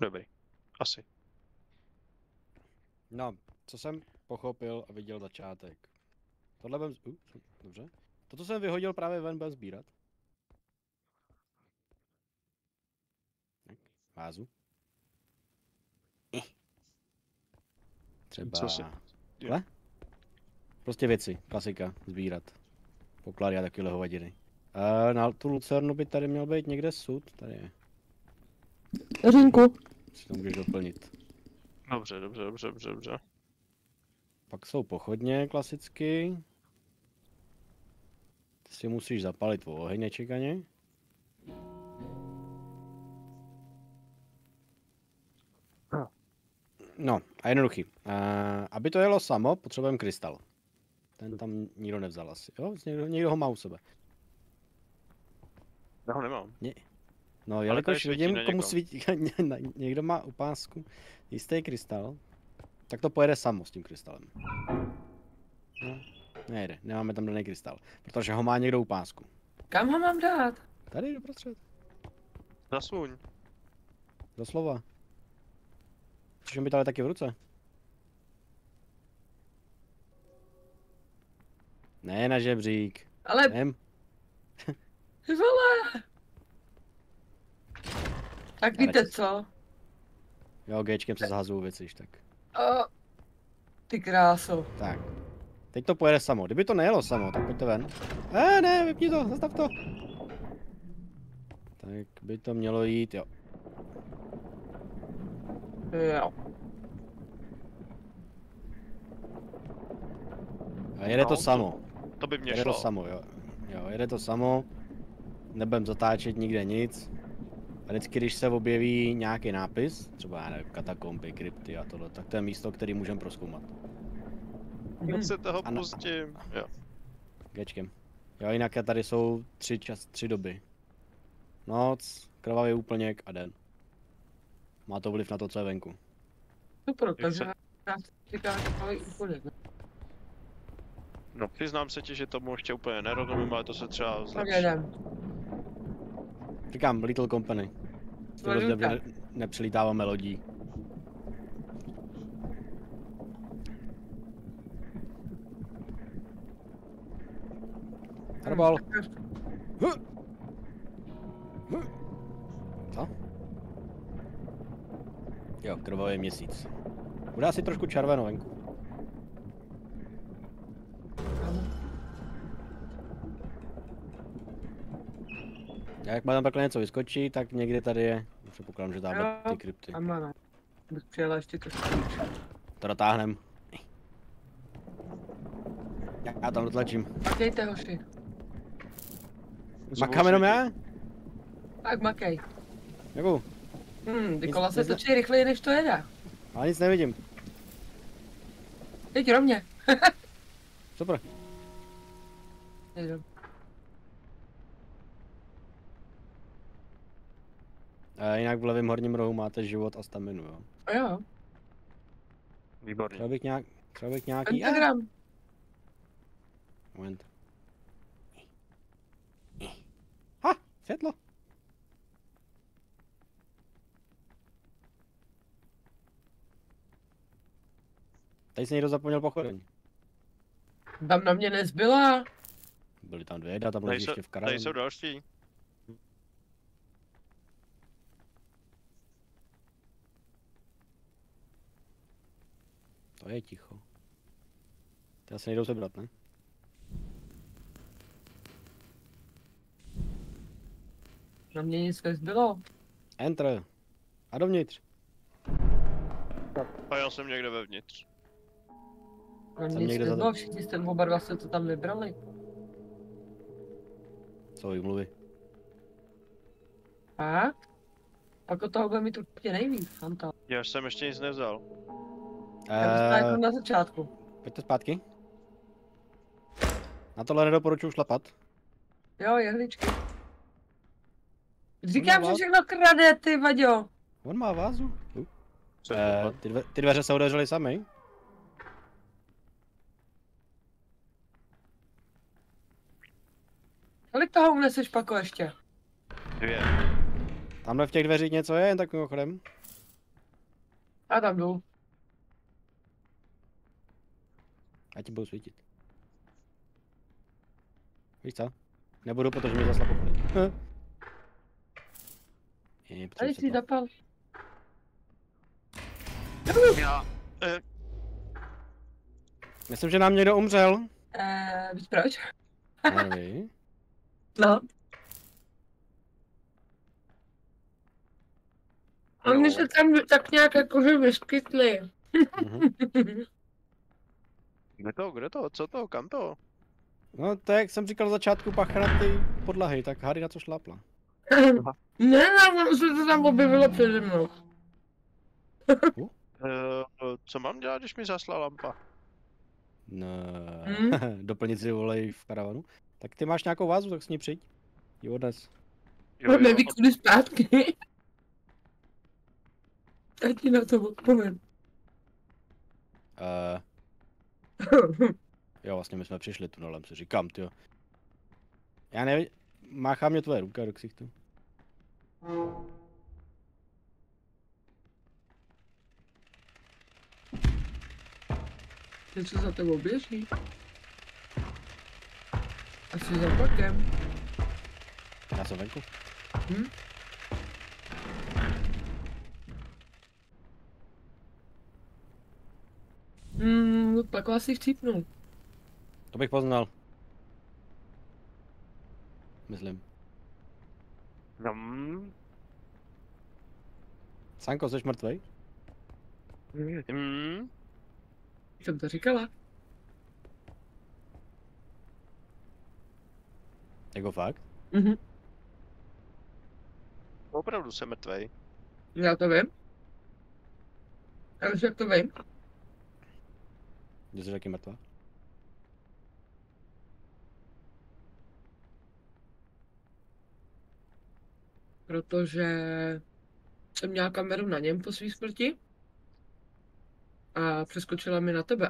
Dobrý. Asi. No, co jsem pochopil a viděl začátek. Tohle budem... dobře. Toto jsem vyhodil právě ven, budem sbírat. Tak, vázu. Třeba... Co si... Hle? Prostě věci, klasika, sbírat. Poklady a takové hovadiny. Na tu lucernu by tady měl být někde sud, tady je. Řinku. Si to můžeš doplnit. Dobře. Pak jsou pochodně klasicky. Ty si musíš zapalit oheň nečekaně. No, a jednoduchý. Aby to jelo samo, potřebujeme krystal. Ten tam nikdo nevzal asi. Jo, někdo ho má u sebe. Já ho nemám. No, jelikož svítí vidím, na komu někoho. svítí, někdo má u pásku jistý krystal, tak to pojede samo s tím krystalem. No, nejde, nemáme tam daný krystal, protože ho má někdo u pásku. Kam ho mám dát? Tady doprostřed, Zasuň. doslova. Chceš ho mít ale taky v ruce? Ne na žebřík. Ale, Nem. ty vole. Tak víte co? Jo, Gčkem se zhazují věci, již tak. O, ty kráso. Tak. Teď to pojede samo. Kdyby to nejelo samo, tak pojďte ven. Ne, vypni to, zastav to. Tak by to mělo jít, jo. Jo. A jede to No, samo. To by mě Jede šlo. to samo, jo. Jo, jede to samo. Nebudem zatáčet nikde nic. A vždycky, když se objeví nějaký nápis, třeba já nevím, katakomby, krypty a tohle, tak to je místo, který můžeme prozkoumat. Já se toho Ano. pustím. Jo. Gčkem. Jo, jinak tady jsou tři doby. Noc, krvavý úplněk a den. Má to vliv na to, co je venku. Super, takže se- já říkám, že to je úplně. No, přiznám se ti, že tomu ještě úplně nerozumím, ale to se třeba Tak zlepší. jedem. Říkám, Little Company. V tom rozdíl, Lodůka. nepřelítáváme lodí. Hrbal. Co? Jo, krvavý měsíc. Bude asi trošku červeno venku. Jak má tam takhle něco vyskočí, tak někdy tady je. Předpokládám, že dáme ty krypty. A máme. Bych přijela ještě to. To dotáhnem. Já tam dotlačím. Makejte, hoši. Makám jenom já? Tak makej. Děkuju. Ty kola se točí rychleji, než to jede. Ale nic nevidím. Teď rovně. Super. Jedem. Jinak v levém horním rohu máte život a staminu, jo. A jo. Výborně. Třeba bych nějaký... Pentagram. Moment. Ha! Světlo! Tady se někdo zapomněl pochodeň. Tam na mě nezbyla. Byly tam dvě, tam Tady leží jsou, ještě v tady karavan. jsou další. To je ticho. Ty se nejdou sebrat, ne? Na mě nic nezbylo. Enter. A dovnitř. A já jsem někde vevnitř. Na mě Jsem nic někde za- nezbylo, všichni jste oba dva se to tam vybrali. Co výmluvy? A? Pak od toho bude mít určitě nejvíc, Fanta. Já jsem ještě nic nevzal. Já bych jako na začátku. Pojďte zpátky. Na tohle nedoporučuji šlapat. Jo, jehličky. Říkám, No, že všechno krade, ty Vaďo. On má vázu. Co je tohle? Ty dveře se otevřely sami. Kolik toho uneseš, Pako, ještě? 2. Tamhle v těch dveřích něco je, jen tak mimochodem. A tam jdu. A ti budu svítit. Víš co? Nebudu, protože mě zasla pochody. Tady si zapal. Já, Myslím, že nám někdo umřel. Víš proč? Nerví. No. Oni se tam tak nějak jakože vyskytli. Mhm. kde to, co to, kam to? No to jak jsem říkal na začátku, pacha na ty podlahy, tak Harry na to šlápla. Ne, ono se to tam objevilo přede mnou. Co mám dělat, když mi zasla lampa? No, Hmm? doplnit si volej v karavanu. Tak ty máš nějakou vázu, tak s ní přijď. Ji odnes. Neví, kudy zpátky. Tak ti na to odpovím. Jo, vlastně my jsme přišli tunelem, si říkám, tyjo. Já nevím, máchá mě tvoje ruka do ksichtu. Něco za tebou běží. Asi za pakem. Já jsem venku. Pak vás si chcípnu. To bych poznal. Myslím. Sanko, jsi mrtvej? Jsem to říkala. Jako fakt? Opravdu jsem mrtvej. Já to vím. Ale jak to vím? Kde jsi taky mrtvá? Protože jsem měla kameru na něm po své smrti a přeskočila mi na tebe.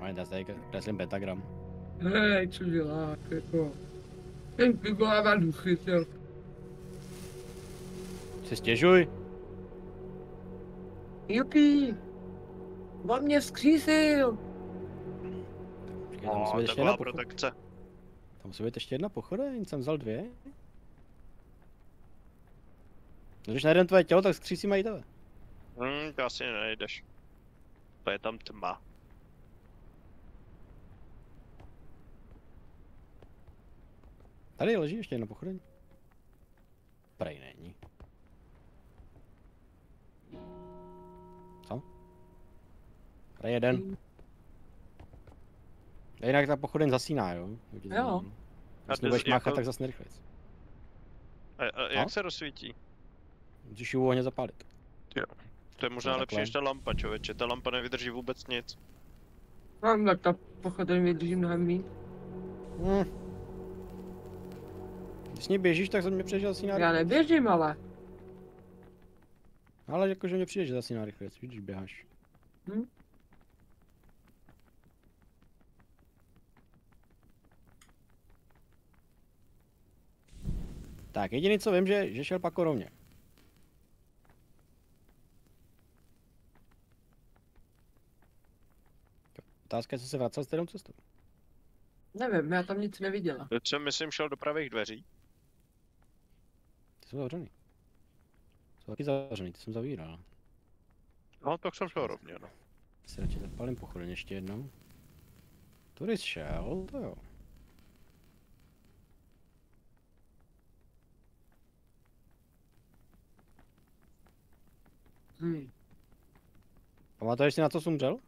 No, já tady kreslím pentagram. Hej, co děláš, jako... Ten vyvolává duchy, jo. Si stěžuj. Jupi! On mě vzkřísil! Počkej, tam musí být To ještě byla jedna pochoda. protekce. Tam musí být ještě jedna pochoda, jen jsem vzal dvě. No, když najdem tvoje tělo, tak skřísíme i tebe. To asi nenajdeš. To je tam tma. Tady leží ještě jedna pochoda. Prej není. Co? Prej jeden. A jinak ta pochodeň zasíná, jo? Jo. Když A nebudeš jako- máchat, tak zase nerychlejc. A jak se rozsvítí? Musíš ji uvolně zapálit. To je možná No, lepší takhle. než ta lampa, člověče. Ta lampa nevydrží vůbec nic. Mám tak ta pochodeň vydrží mnohem víc. Když s ní běžíš, tak se mě přijde, že zasíná Já rychlejc. neběžím, ale. Ale jakože mě přijde, že zasíná rychlejc, víš, když běháš. Tak, jediný co vím, že šel Pako rovně. Otázka je, jestli se vracel stejnou cestou. Nevím, já tam nic neviděla. To jsem, myslím, šel do pravých dveří. Ty jsou zavřený. Jsou taky zavřený, ty jsem zavíral. No, tak jsem šel rovně, no. Si radši zapalím pochodeň ještě jednou. Tudy šel, to jo. Pamatuješ si, na co jsi umřel?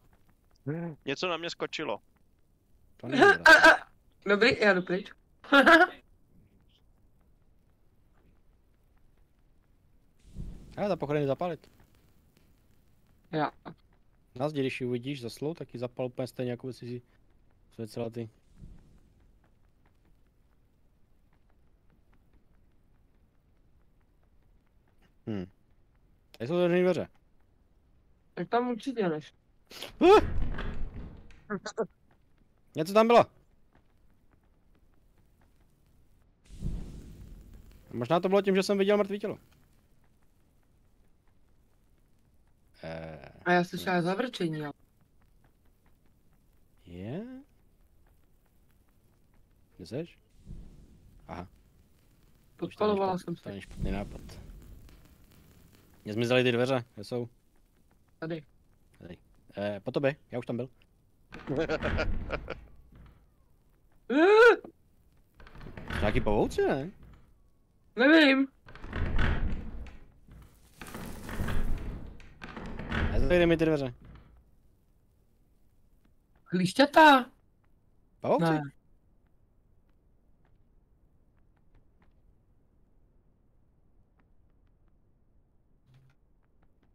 Něco na mě skočilo. To není dobré. Dobrý, já jdu pryč. Ale ta pochodeň zapalit. Já. Na zdi, když ji uvidíš za slou, tak ji zapal úplně stejně, jako by si svěcela ty. Tady jsou zavřený dveře. Tak tam určitě než. Něco tam bylo. Možná to bylo tím, že jsem viděl mrtvý tělo. A já slyšela zavrčení, ale Je? Kde seš? Aha. podpalovala jsem To se není špatný nápad. Mě zmizely ty dveře, kde jsou? tady. Po tobě, já už tam byl. Jsou nějaký pavouci, ne? Nevím. Nezavřeli mi ty dveře. Klíšťata? Pavouci? Ne.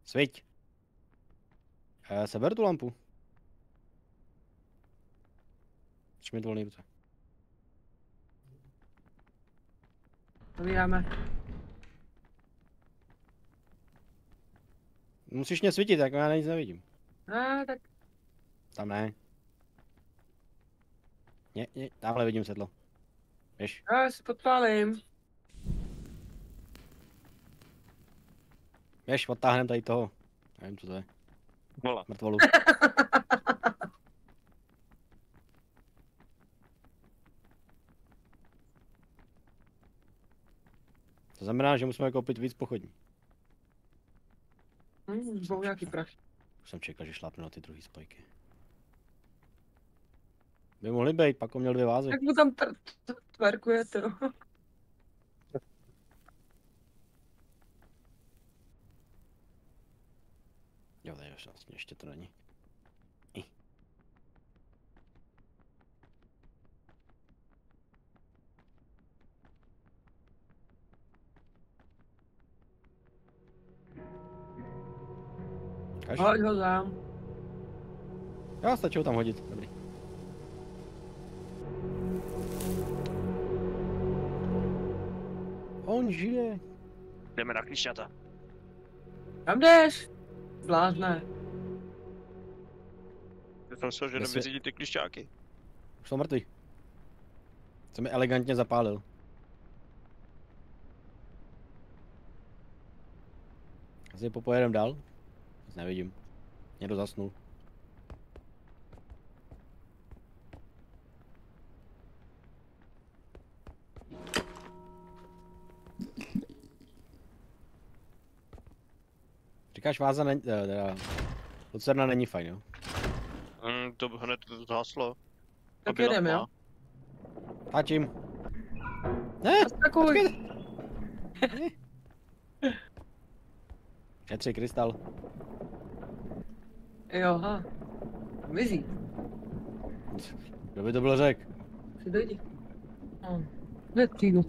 Sviť. Seber tu lampu. Drž mi volný ruce. Zavíráme. Musíš mě svítit, tak já nic nevidím. Tak Tam ne. Ne, tamhle vidím světlo. Běž. já si podpálím. Běž, odtáhnem tady toho. Nevím, co to je. Vola. Mrtvolu. To znamená, že musíme koupit víc pochodní. Jsou nějaký prach. Už jsem čekal, že šlápne na ty druhé spojky. By mohli být, pak on měl 2 vázy. Jak mu tam tverkujete, no. Jo, tady už vlastně ještě to není. Kaž? Hoď ho dám. Jo, stačí ho tam hodit, dobrý. On žije. Jdeme na klíšťata. Kam jdeš? Blázne. Já jsem myslel, že jdeme Jestli- vyřídit ty klíšťáky. Už jsou mrtvý. Jsem mi elegantně zapálil. Asi popojedem dál? Nic nevidím. Někdo zasnul. Říkáš váza není, lucerna není fajn, jo? To hned zhaslo. Tak Aby na jedem, tma. jo? Tlačím. Ne, Takový. šetři krystal. Jo, ha. Mizí. Kdo by to byl řek? Si dojdi. Hned přijdu.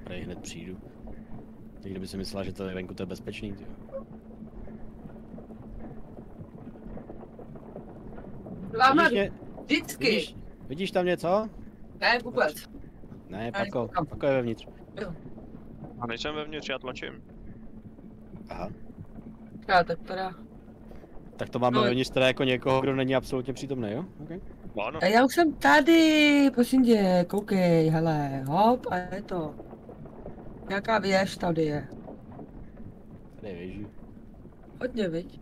Prej hned přijdu. Někdo by si myslel, že to je venku, to je bezpečný, tyjo. Láma, Vidíš, mě, vždycky. vidíš tam něco? Ne, vůbec. Ne, Já Pako, nekoukám. Pako je vevnitř. A nejsem vevnitř, já tlačím. Aha. Já tak teda. Tak to máme Ale- vevnitř teda jako někoho, kdo není absolutně přítomný, jo? Okay. Ano. A já už jsem tady, prosím tě, koukej, hele, hop, a je to. Nějaká věž tady je. Tady je věží. Hodně, viď?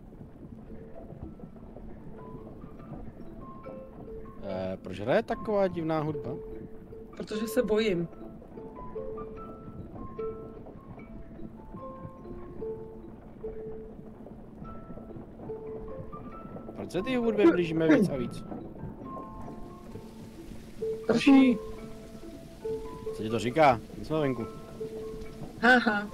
Proč hraje taková divná hudba? Protože se bojím. Proč se ty hudbě blížíme víc a víc? Prší. Co ti to říká? My jsme venku. Haha.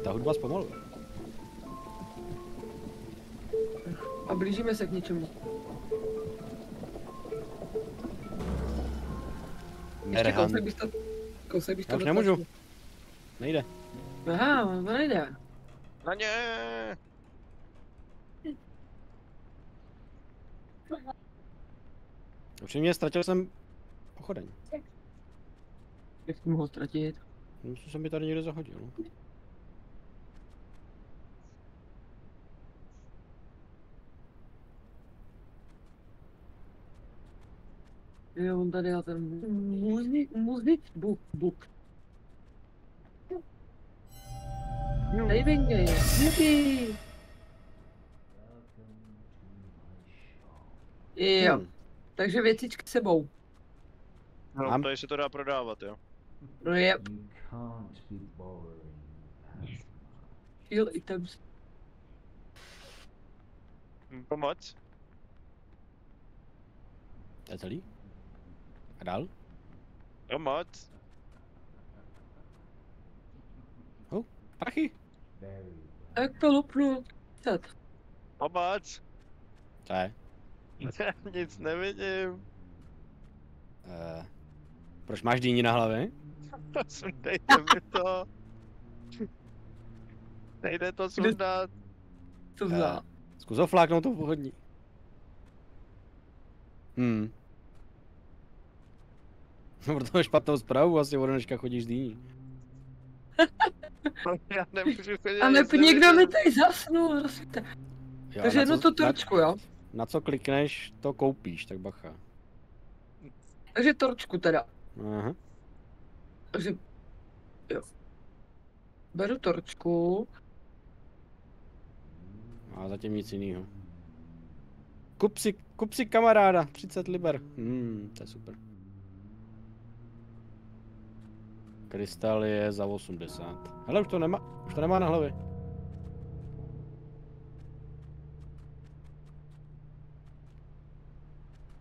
Ta hudba zpomaluje. A blížíme se k něčemu. Ještě Merhan. kousek bych to Já už dotlačil. nemůžu. Nejde. Aha, to nejde. Na ně! Upřímně ztratil jsem pochodeň. Jak jsem mohl ztratit? Myslím, že mi tady někde zahodil. Jo, on tady má ten muzik, buk. Saving game, yippee! Jo, takže věcičky sebou. No, Mám- tady se to dá prodávat, jo. No yep. Heal items. Pomoc? To je celý? A dál? Pomoc? Prachy? Jak to lupnu? Set. Pomoc? To je. Nic nevidím. Proč máš dýni na hlavě? Dejte mi to. Nejde to sundat. Co za? Zkus ho fláknout to pohodní. No, protože špatnou zprávu, asi od dneška chodíš s dýní. Já nemůžu chodit. A nic někdo mi nevidím. tady zasnul, rozsvíte. Jo, Takže na jednu co- tu torčku, jo? Na co klikneš, to koupíš, tak bacha. Takže torčku teda. Aha. Takže, jo. Beru torčku. A zatím nic jiného. Kup si kamaráda, 30 liber. To je super. Krystal je za 80. Hele, už to nemá na hlavě.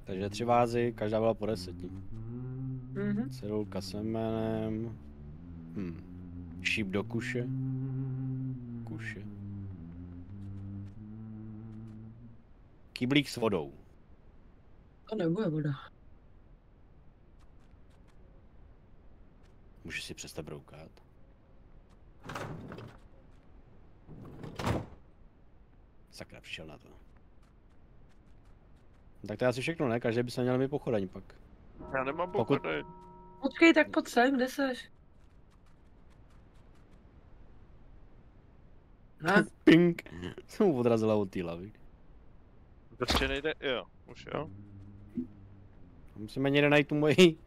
Takže 3 vázy, každá byla po 10. Cedulka semenem. Šíp do kuše. Kuše. Kyblík s vodou. To nebude voda. Můžeš si přestat broukat. Sakra, přišel na to. Tak to je asi všechno, ne? Každý by se měl mít pochodeň pak. Já nemám Pokud- pochodej. Počkej, tak pojď sem, kde seš? Ne? Ping! Jsem mu odrazila od té lavy. Prostě nejde, jo, už jo. Musíme někde najít tu moji.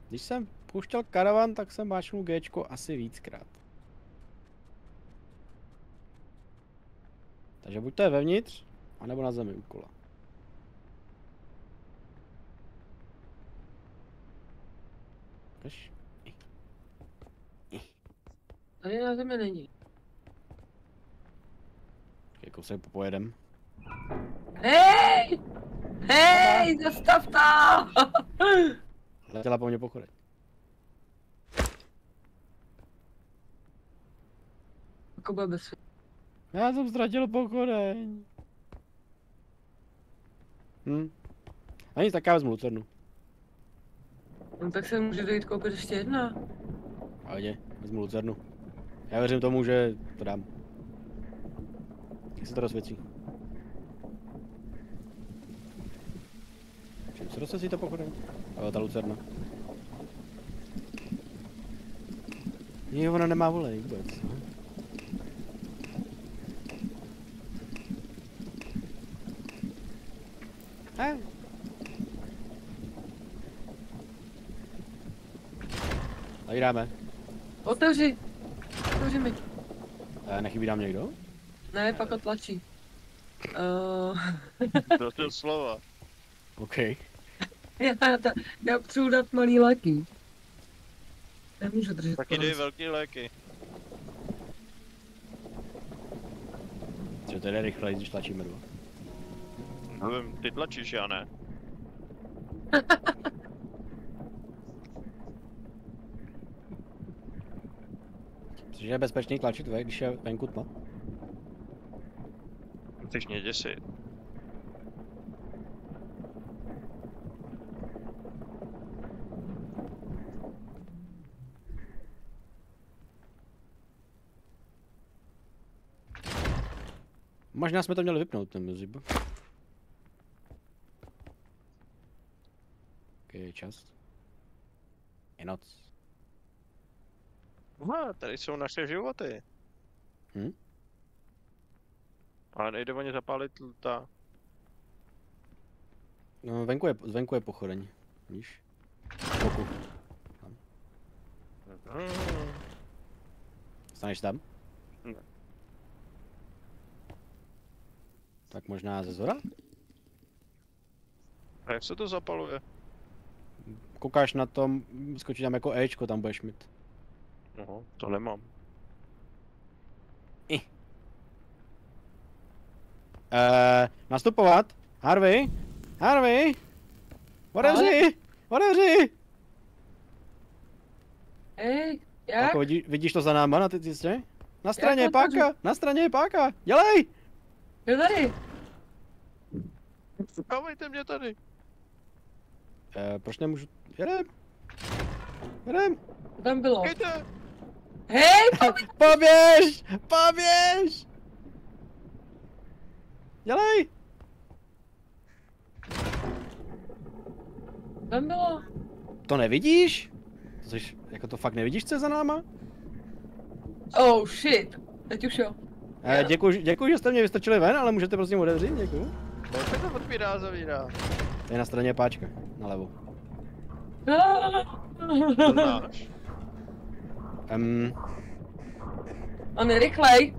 Když jsem pouštěl karavan, tak jsem máčnul Gčko asi víckrát. Takže buď to je vevnitř, anebo na zemi u kola. Kaž? Tady na zemi není. Jako se popojedem. Hej! Hej, zastav to! Letěla po mně pochodeň. Jako bude bez Já jsem ztratil pochodeň. A nic, tak já vezmu lucernu. No tak se může dojít koupit ještě jedna. Pohodě, vezmu lucernu. Já věřím tomu, že to dám. Jak se to rozsvěcí? Čím se rozsvěcí to pochodeň? Ale ta lucerna. Jo, ona nemá volej vůbec. Tady dáme. Otevři! Otevři mi. Nechybí nám někdo? Ne, pak ho tlačí. To je slova. OK. Já potřebuji dát malý léky. Nemůžu držet Taky dej konec. velký léky. Že to jde rychleji, když tlačíme dva. Nevím, ty tlačíš, já ne. Myslíš, že je bezpečný tlačit když je venku tma? Chceš mě děsit. Možná jsme to měli vypnout, ten music. Ok, čas. Je noc. Aha, tady jsou naše životy. Hm? Ale nejde o ně zapálit ta No, zvenku je pochodeň. Víš? Boku. Staneš tam? Ne. Tak možná ze zora? A jak se to zapaluje? Koukáš na tom, skočí tam jako Ečko, tam budeš mít. No, to nemám. Nastupovat? Harvey? Harvey? Otevři! Otevři! Jak? Jako vidíš to za náma na ty cestě? Na straně je to otevřu? páka! Na straně je páka! Dělej! Je tady. Dávejte mě tady. Proč nemůžu? Jedem! Jedem! Co tam bylo? Jděte. Hej, Poběž! Poběž! Dělej! co tam bylo? To nevidíš? Jako to fakt nevidíš, co je za náma? Oh shit. Teď už jo. Děkuji, že jste mě vystrčili ven, ale můžete prosím otevřít, děkuji. Proč se to odpírá, zavírá? To je na straně páčka, nalevo. To znáš. On je rychlej.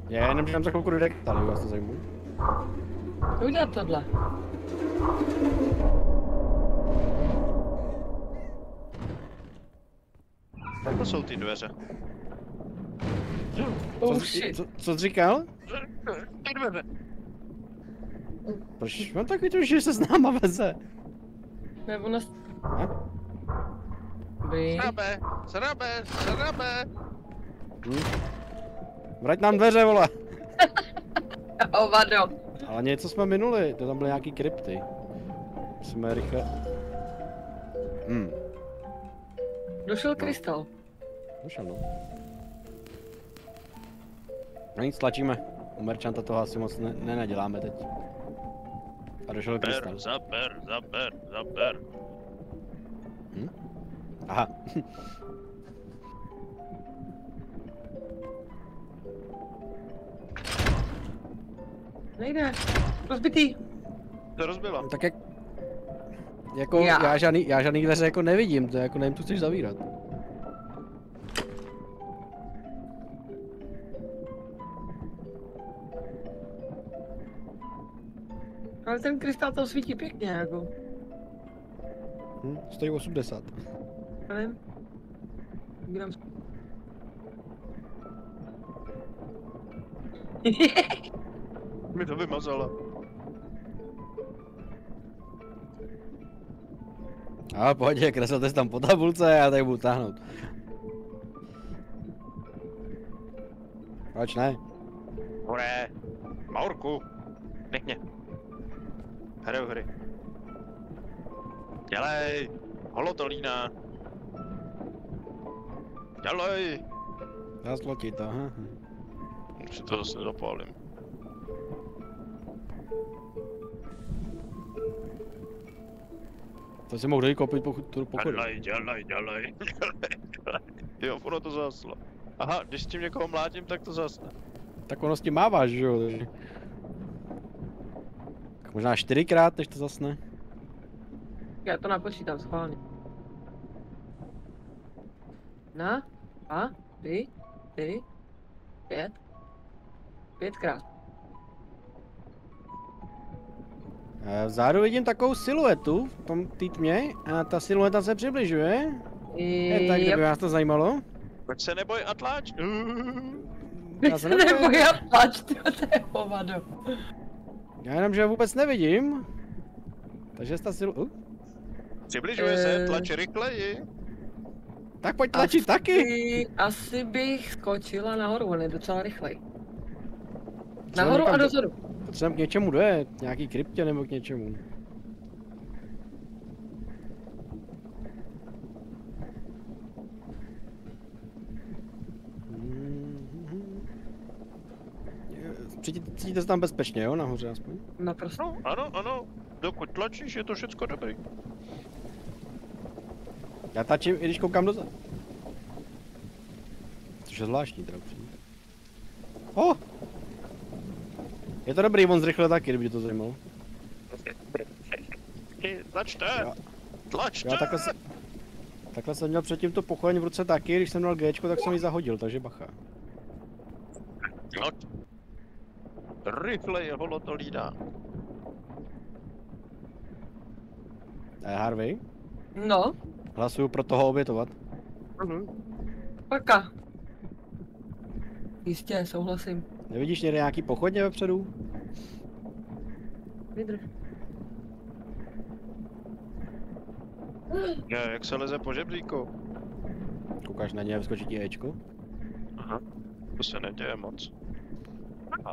Já jenom, že tam za chvilku dojde k tady, vás to zajímá. Udělat tohle. To jsou ty dveře. Oh shit. Co jsi říkal? Ty dveře. Proč mám takový to, že se s náma veze? Nebo na... Dobrý. Srabe, srabe, srabe. Vrať nám dveře, vole! Ovado. Ale něco jsme minuli, to tam byly nějaký krypty. Musíme rychle... Došel krystal. Došel, no. No nic, tlačíme. U merchanta toho asi moc nenaděláme teď. A došel krystal. Zaber. Aha. Nejde. Rozbitý. To rozbila. Tak jak... Jako já žádný dveře jako nevidím, to je jako nevím, tu chceš zavírat. Ale ten krystal to svítí pěkně, jako. Stojí 80. Nevím. Gram. Mi to vymazala. A pohodě, kreslete si tam po tabulce, já tady budu táhnout. Proč ne? Hore. Maurku. Pěkně. Hraju hry. Dělej. Holotolína. Dělej. Já zlotit to, aha. Už si to zase zapálím. To si mohl dojít koupit tu pochodu. Dělej. Jo, ono to zaslo. Aha, když s tím někoho mlátím, tak to zasne. Tak ono s tím máváš, že jo? Tak možná 4krát, než to zasne. Já to napočítám schválně. 1, 2, 3, 4, 5. 5krát. Vzadu vidím takovou siluetu v tom té tmě a ta silueta se přibližuje. Tak kdyby vás to zajímalo. Pojď se neboj a tlač. Já se Nebo já tlač, to je hovado. Já jenom, že ho vůbec nevidím. Takže ta silueta... Přibližuje se, tlač rychleji. Tak pojď tlačit taky. Asi bych skočila nahoru, on je docela rychlej. Nahoru a dozadu. Potřebujeme k něčemu dojet, nějaký kryptě nebo k něčemu. Cítíte se tam bezpečně, jo? Nahoře aspoň? Naprosto. No, ano. Dokud tlačíš, je to všecko dobrý. Já tlačím, i když koukám dozadu. Což je zvláštní teda upřímně. Oh! Je to dobrý, on zrychlil taky, kdyby tě to zajímalo. Tlačte! Jo. Tlačte! Já takhle jsem měl předtím to pochodeň v ruce taky, když jsem měl Gčko, tak jsem ji zahodil, takže bacha. No. Rychlej holo to lídá. Harvey, No, hlasuju pro toho obětovat. paka. Jistě, souhlasím. Nevidíš někde nějaký pochodně vepředu? Vydrž. Jak se leze po žebříku? Koukáš na ně a vyskočí ti Ečko? Aha. To se neděje moc.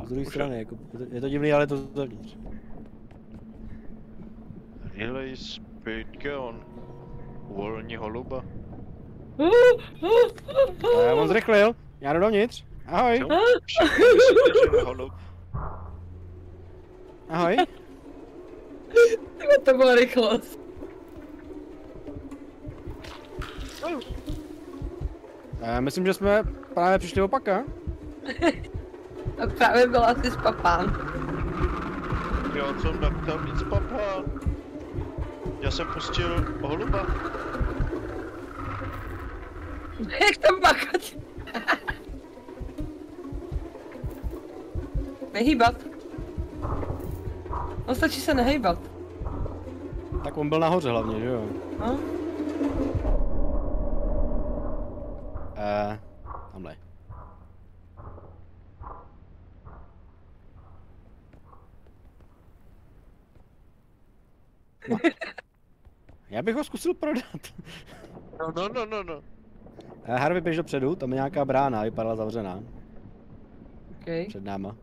Z druhé strany, jako, je to divný, ale je to zevnitř. Rychlej zpětke, on uvolní holuba. On zrychlil, já jdu dovnitř. Ahoj, Jo, všichni vysvětli, že holub. ahoj. To byla rychlost. Myslím, že jsme právě přišli opaka. A právě byla asi spapán. Jo, co nechtěl víc papa. Já jsem pustil holuba. Jak tam bakat? Nehýbat. No stačí se nehejbat. Tak on byl nahoře hlavně, že jo? No. Tamhle. No. Já bych ho zkusil prodat. No. Harvey, běž dopředu, tam je nějaká brána, vypadala zavřená. Okay. Před náma.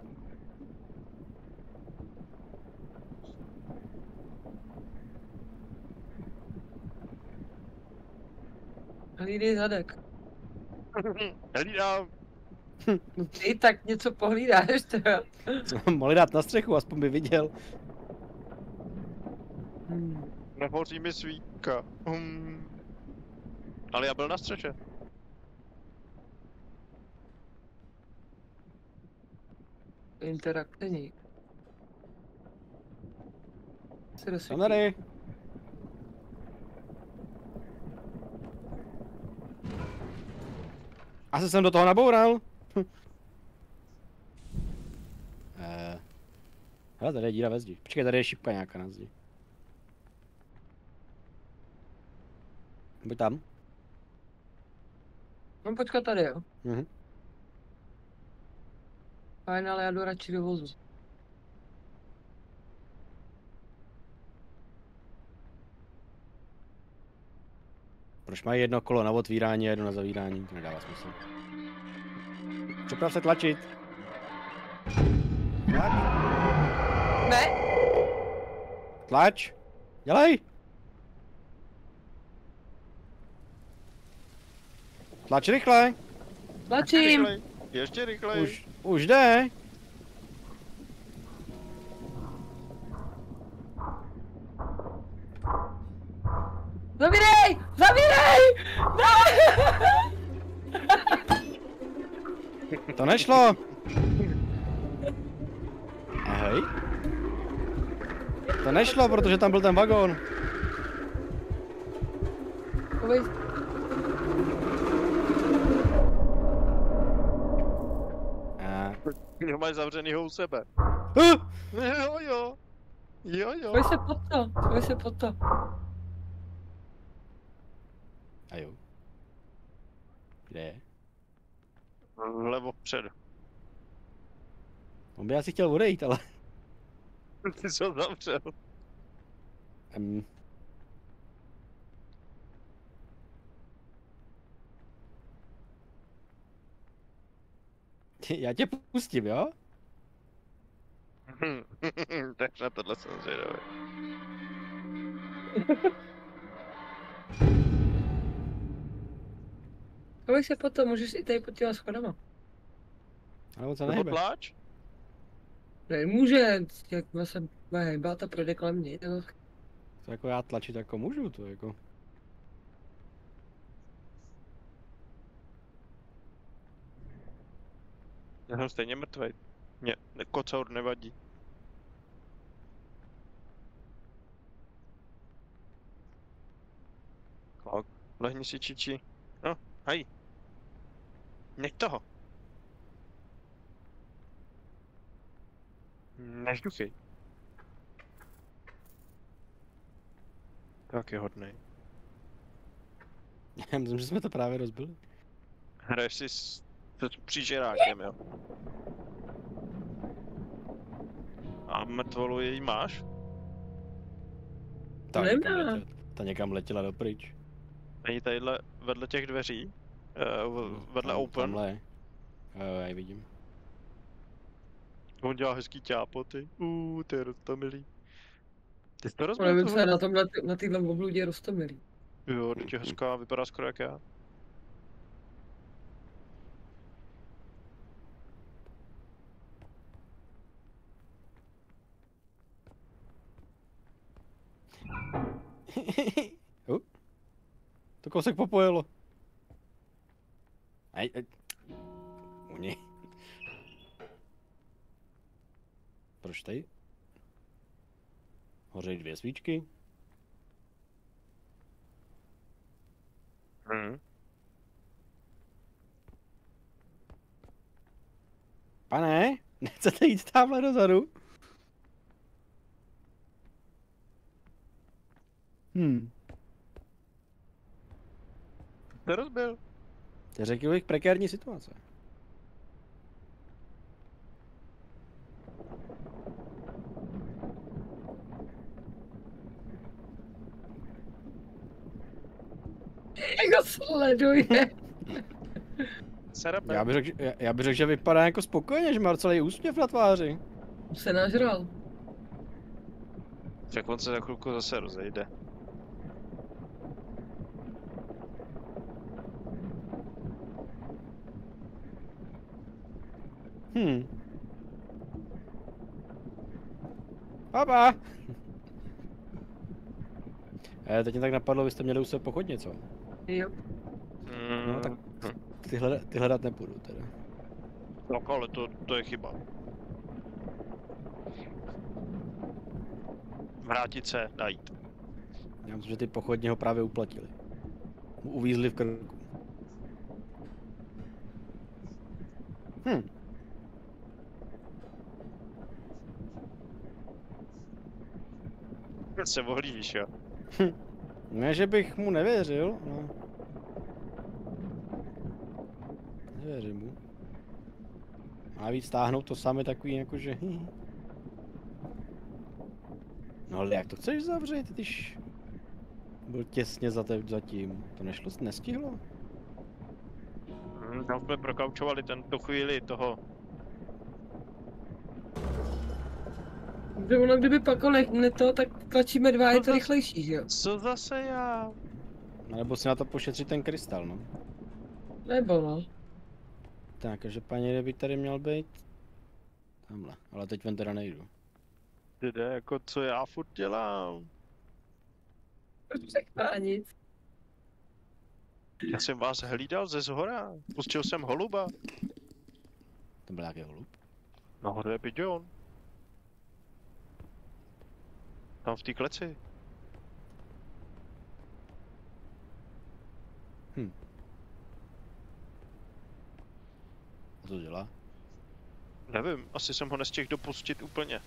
Hlídej zadek. Hlídám. No ty tak něco pohlídáš, teda. Mohli dát na střechu, aspoň by viděl. Nehoří mi svítka. Ale já byl na střeše. Interaktivní. Se rozsvítí. Tam tady. Asi jsem do toho naboural. Hele, tady je díra ve zdi. Počkej, tady je šipka nějaká na zdi. Buď tam. No počkat tady, jo. Mhm. Fajn, ale já jdu radši do vozu. Proč mají jedno kolo na otvírání a jedno na zavírání? To nedává smysl. Připrav se tlačit. Tlač. Ne? Tlač. Dělej. Tlač rychle. Tlačím. Rychlej. Ještě rychlej. Už jde. Zavírej! Zavírej! To nešlo. Ahoj. To nešlo, protože tam byl ten vagón. Kovej. Jo, máš zavřenýho u sebe. Jo. Spoj se pod to. Spoj se pod to. A jo. Kde je? Vlevo vpředu. On by asi chtěl odejít, ale... Ty jsi ho zavřel. Já tě pustím, jo? Tak na tohle jsem zvědavý. Kovej se pod to, můžeš i tady pod těma schodama. Ale on se Nebo nehybe. tlač? Nemůže, jak se bude hejbat a projde kolem něj, tak To jako já tlačit jako můžu, to jako... Já jsem stejně mrtvej. Mě kocour nevadí. Klok, lehni si čiči. No, hej. Neď toho. Nežduchej. Tak je hodnej. Já myslím, že jsme to právě rozbili. Hraješ si s přížerákem, jo. A mrtvolu její máš? Ta Nemá. někam letěla, ta někam letěla dopryč. Není tadyhle vedle těch dveří? Vedle Tam- open? Tamhle. Jo, já ji vidím. On dělá hezký ťápoty. To je rostomilý. Ty jsi to rozbil Ale vím tohle? se na tom na tyhle obludě roztomilý. Jo, teď je hezká, vypadá skoro jak já. To kousek popojilo. Aj. Uni. Proč tady? Hořejí 2 svíčky? Mhm. Pane, nechcete jít tamhle dozadu? To rozbil. To řekl bych prekérní situace. Jak ho sleduje. Serabe. Já bych řekl, že vypadá jako spokojeně, že má celý úsměv na tváři. Se nažral. Tak on se za chvilku zase rozejde. Baba! Teď mě tak napadlo, vy jste měli u sebe pochodně, co? Jo. No tak ty hledat nepůjdu teda. No, ale to je chyba. Vrátit se, najít. Já myslím, že ty pochodně ho právě uplatili. Mu uvízli v krku. Se ohlížíš, jo? Ne, že bych mu nevěřil, no. Nevěřím mu. A víc stáhnout to samé takový jakože... No ale jak to chceš zavřít, když... Byl těsně za tím. To nešlo, nestihlo? Tam jsme prokaučovali tu chvíli toho. Že ono, kdyby Pako nechne to, tak tlačíme 2 a je to rychlejší, že jo? Co zase já? No, nebo si na to pošetřit ten krystal, no. Nebo no. Tak, každopádně kde by tady měl být? Tamhle, ale teď ven teda nejdu. Jde, jako co já furt dělám. Řekla nic. Já jsem vás hlídal ze zhora. Pustil jsem holuba. To byl nějaký holub. Nahoře je pigeon. Tam v té kleci. A co dělá? Nevím, asi jsem ho nestihl dopustit úplně.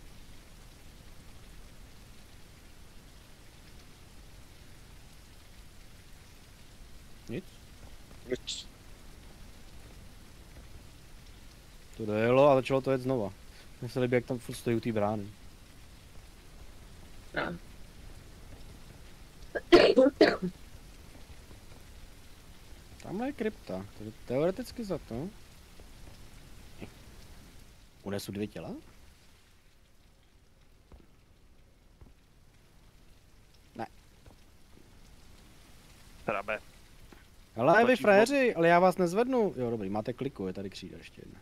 Nic? Nic. To dojelo a začalo to jet znova. Mně se líbí, jak tam furt stojí u té brány. No. Tamhle je krypta, takže teoreticky za to. Unesu 2 těla? Ne. Hrabe. Ale vy Platí frajeři, ale já vás nezvednu. Jo dobrý, máte kliku, je tady křída ještě jedna.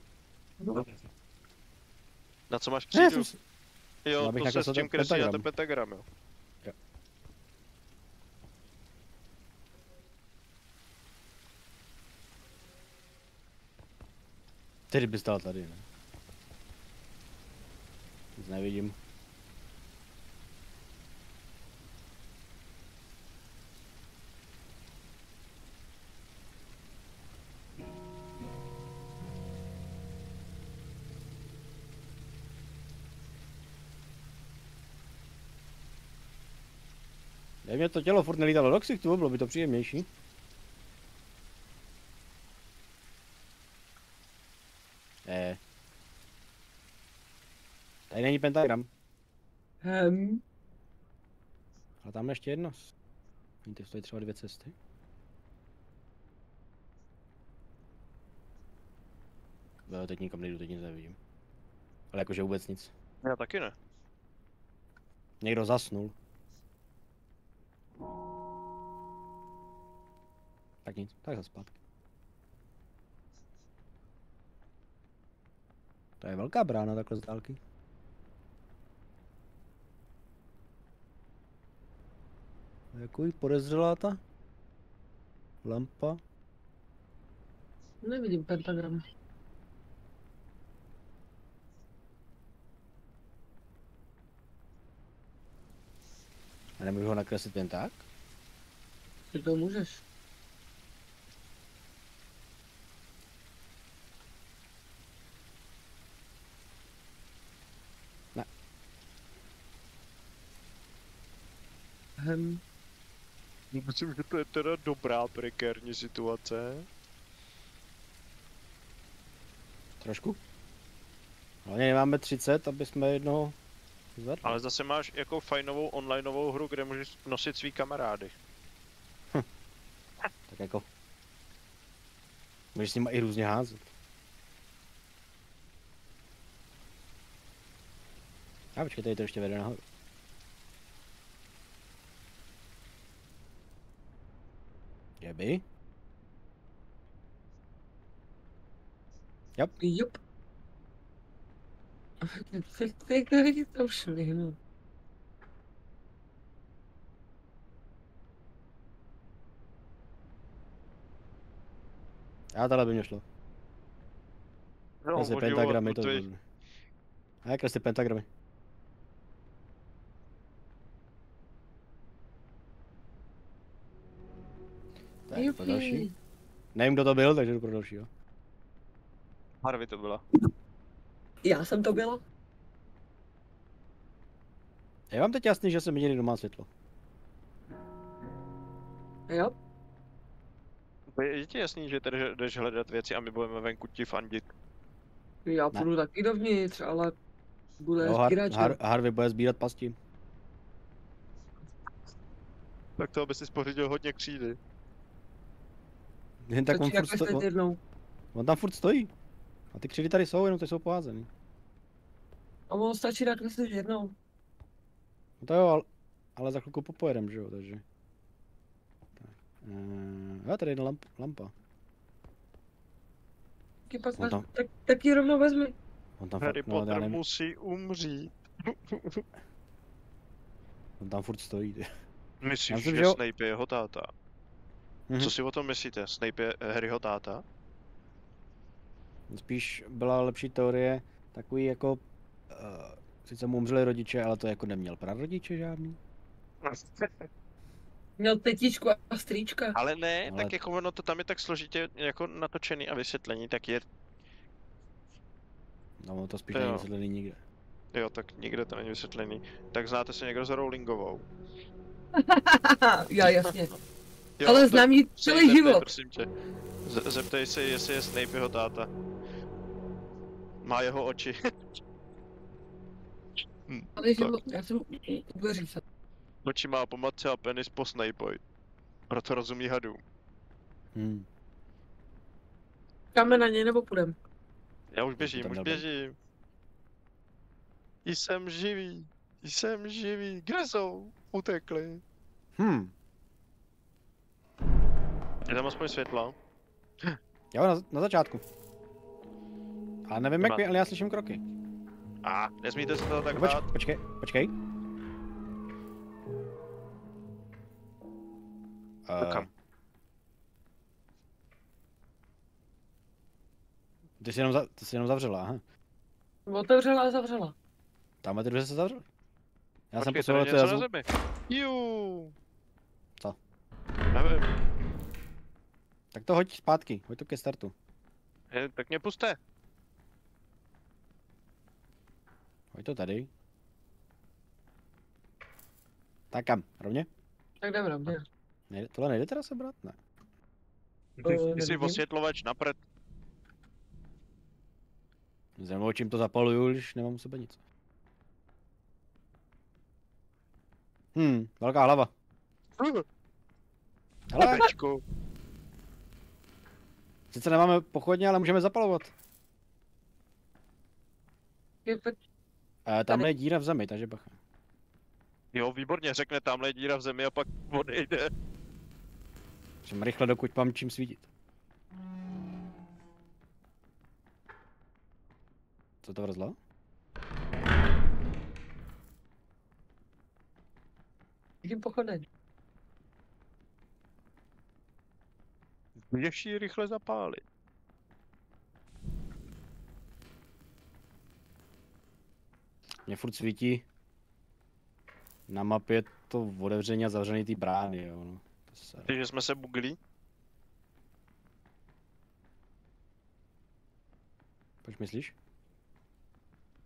Na co máš Ne, křídu? jsem Jo, já bych to se s nakreslil tím ten kreslí na pentagram. ten pentagram, jo. 4 by stál tady, ne? Nic nevidím. Kdyby mě to tělo furt nelítalo do ksichtu, bylo by to příjemnější. Tady není pentagram. Ale tam ještě jedno. Vidíte, stojí třeba 2 cesty. Jo, teď nikam nejdu, teď nic nevidím. Ale jakože vůbec nic. Já taky ne. Někdo zasnul. Tak nic, tak zase zpátky. To je velká brána takhle z dálky. Jakou podezřelá ta lampa? Nevidím pentagram. A nemůžu ho nakreslit jen tak? Ty to můžeš. Ne. Myslím, že to je teda dobrá prekérní situace. Trošku. Hlavně nemáme 30, aby jsme jednoho zvedli. Ale zase máš jako fajnovou onlineovou hru, kde můžeš nosit svý kamarády. Tak jako. Můžeš s nima i různě házet. A počkej, tady to ještě vede nahoru. Kdyby? Jup. Ty lidi tam šli, no. A tohle by mě šlo. No, Asi pentagramy to bude. A jak asi pentagramy? Tak, pro další. Nevím, kdo to byl, takže jdu pro dalšího. Harvey to byla. Já jsem to byla. Je vám teď jasný, že jsem jediný, kdo má světlo? Jo. Je ti jasný, že tady jdeš hledat věci a my budeme venku ti fandit? Já Ne. půjdu taky dovnitř, ale bude Jo, sbírat, že? Harvey bude sbírat pasti. Tak to, aby si pořídil hodně křídy. Jen tak on Stačí furt, nakreslit jednou. on tam furt stojí. A ty křidy tady jsou, jenom ty jsou poházený. A ono stačí nakreslit jednou. No to jo, ale za chvilku popojedem, že jo, takže. Tak. Jo, tady je jedna lampa. Taky pak On tam- tak ji rovnou vezmi. On tam, Harry fakt, no, já Potter nevím, musí umřít. on tam furt stojí. Ty. Já Myslíš, myslím, že že jo. Snape je jeho táta? Co si o tom myslíte? Snape je Harryho táta? Spíš byla lepší teorie, takový jako, sice mu umřeli rodiče, ale to jako neměl prarodiče žádný. Měl tetičku a strýčka. Ale ne, Ale- tak jako ono to tam je tak složitě jako natočený a vysvětlení, tak je, No ono to spíš Jo. není vysvětlený nikde. jo, tak nikde to není vysvětlený. Tak znáte se někdo s Rowlingovou? Já jasně. Jo, Ale to znám jí se celý zeptej, život. Prosím tě. Zeptej se, jestli je Snape jeho táta. Má jeho oči. Ale život, já jsem uvěří se. Oči má po matce a penis po Snapeovi. Proto rozumí hadům. Káme na něj nebo půjdem? Já už běžím, tam už měl být. běžím. Jsem živý. Jsem živý. Kde jsou? Utekli. Je tam aspoň světlo? Jo, na začátku. Ale nevím jak vy, ale já slyším kroky. Nesmíte se toho tak bát. Počkej. Kam? Ty jsi jenom zavřela, aha. Otevřela a zavřela. Tamhle ty dveře se zavřely. Já jsem Počkej, tady poslouchal, je co něco já na zemi. Jú. Co? Nevím. Tak to hoď zpátky, hoď to ke startu. Tak mě puste. Hoď to tady. Tak kam? Rovně? Tak jdem rovně. Tohle nejde teda sebrat? Ne. Ty jsi Nevidím. osvětlovač na prd. Zajímavé, čím to zapaluju, když nemám u sebe nic. Velká hlava. Hele, Pečku. sice nemáme pochodně, ale můžeme zapalovat. Tamhle je díra v zemi, takže bacha. Jo, výborně, řekne tamhle je díra v zemi a pak odejde. Jsem rychle, dokud mám čím svítit. Co to vrzlo? Vidím pochodeň. Můžeš ji rychle zapálit. Mě furt svítí. Na mapě to otevření a zavření ty brány, jo. No. Takže jsme se buglí. Proč myslíš?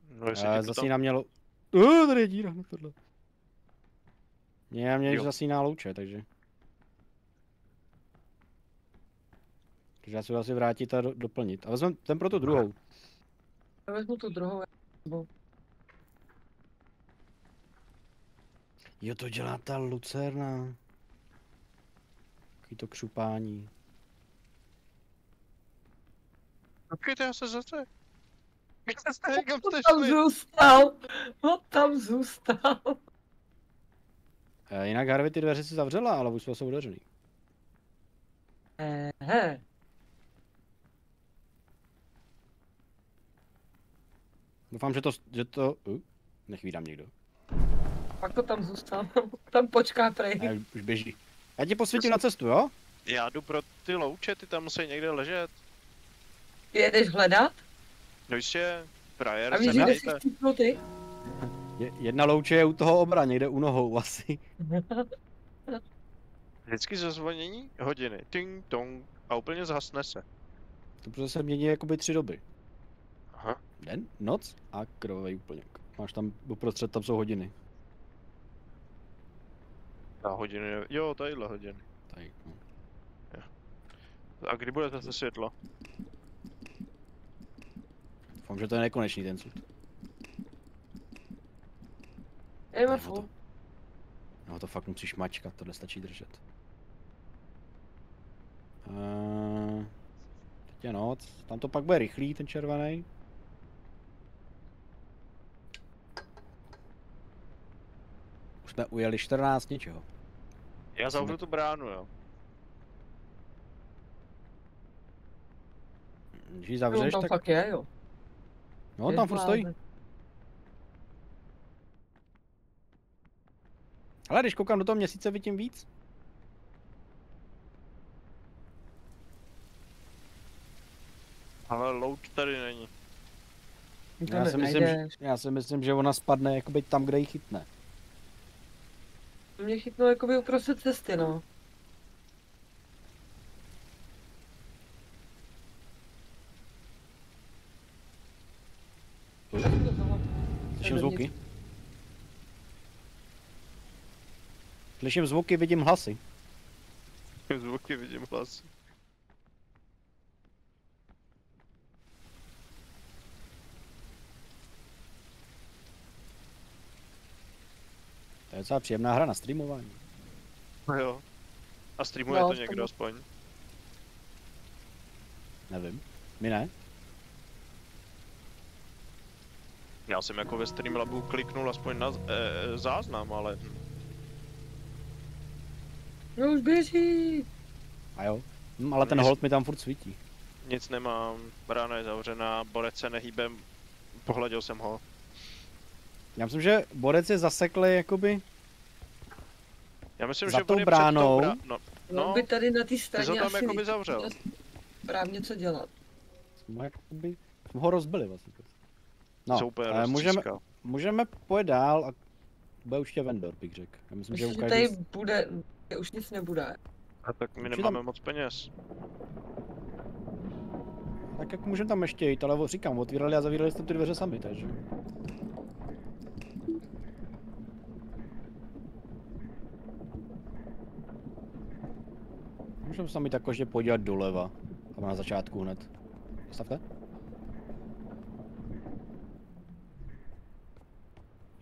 No jestli ti to tam... Zasíná mě tady je díra na tohle. Mě Jo. zasíná louče, takže. Takže já se budu asi vrátit a doplnit. A vezmem ten pro tu druhou. Já vezmu tu druhou. Jo, to dělá ta lucerna. Takový to křupání. Počkejte, já se zase. Kam jste Tam šli? zůstal. On tam zůstal. Jinak Harvey ty dveře si zavřela, ale už jsou otevřený. He. Doufám, že to nechvídám někdo. Pak to tam zůstal. Tam počká prej. Ne, už běží. Já ti posvítím na cestu, jo? Já jdu pro ty louče, ty tam musí někde ležet. Jedeš hledat? No jistě, frajer A se víš, kde jsi nejde. chcípnul ty? Jedna louče je u toho obra, někde u nohou asi. Vždycky zazvonění hodiny, ting tong, a úplně zhasne se. To prostě se mění jakoby 3 doby. Aha. Den, noc a krovový úplněk. Máš tam uprostřed, tam jsou hodiny. A hodiny, jo, tadyhle hodiny. Tady, no. A kdy bude zase světlo? Doufám, že to je nekonečný ten sud. Jdeme Nebo furt. No to fakt musíš mačkat, to nestačí držet. Teď je noc, tam to pak bude rychlý, ten červený. Už jsme ujeli 14 něčeho. Já zavřu tu bránu, jo. Když ji On zavřeš, tam tak... fakt je, jo. No, on tam furt stojí. Ale když koukám do toho měsíce, vidím víc. Ale louč tady není. Já si myslím, že ona spadne jakoby tam, kde ji chytne. Mě chytnou jakoby uprostřed cesty, no. Slyším zvuky. Slyším zvuky, vidím hlasy. Zvuky, vidím hlas. To je docela příjemná hra na streamování. No jo. A streamuje No, to někdo aspoň. Nevím. My ne? Já jsem jako ve Streamlabu kliknul aspoň na záznam, ale... No už běží. A jo. Ale ten hold mi tam furt svítí. Nic nemám, brána je zavřená, borec se nehýbe, pohleděl jsem ho. Já myslím, že borec je zaseklý jakoby Já myslím, za že tou on je bránou. No, No, by tady na té ty jsi ho straně tam asi jakoby zavřel. správně co dělat. jsme jakoby, jsme ho rozbili vlastně. No, Jsou úplně můžeme pojet dál a bude určitě vendor, bych řekl. Já myslím, že Myslím, u že tady každý... bude, už nic nebude. A tak my Určitě nemáme tam- moc peněz. Tak jak můžeme tam ještě jít, ale říkám, otvírali a zavírali jste ty dveře sami, takže. Můžeme se tam jít jakože podívat doleva. Tam na začátku hned. Stavte.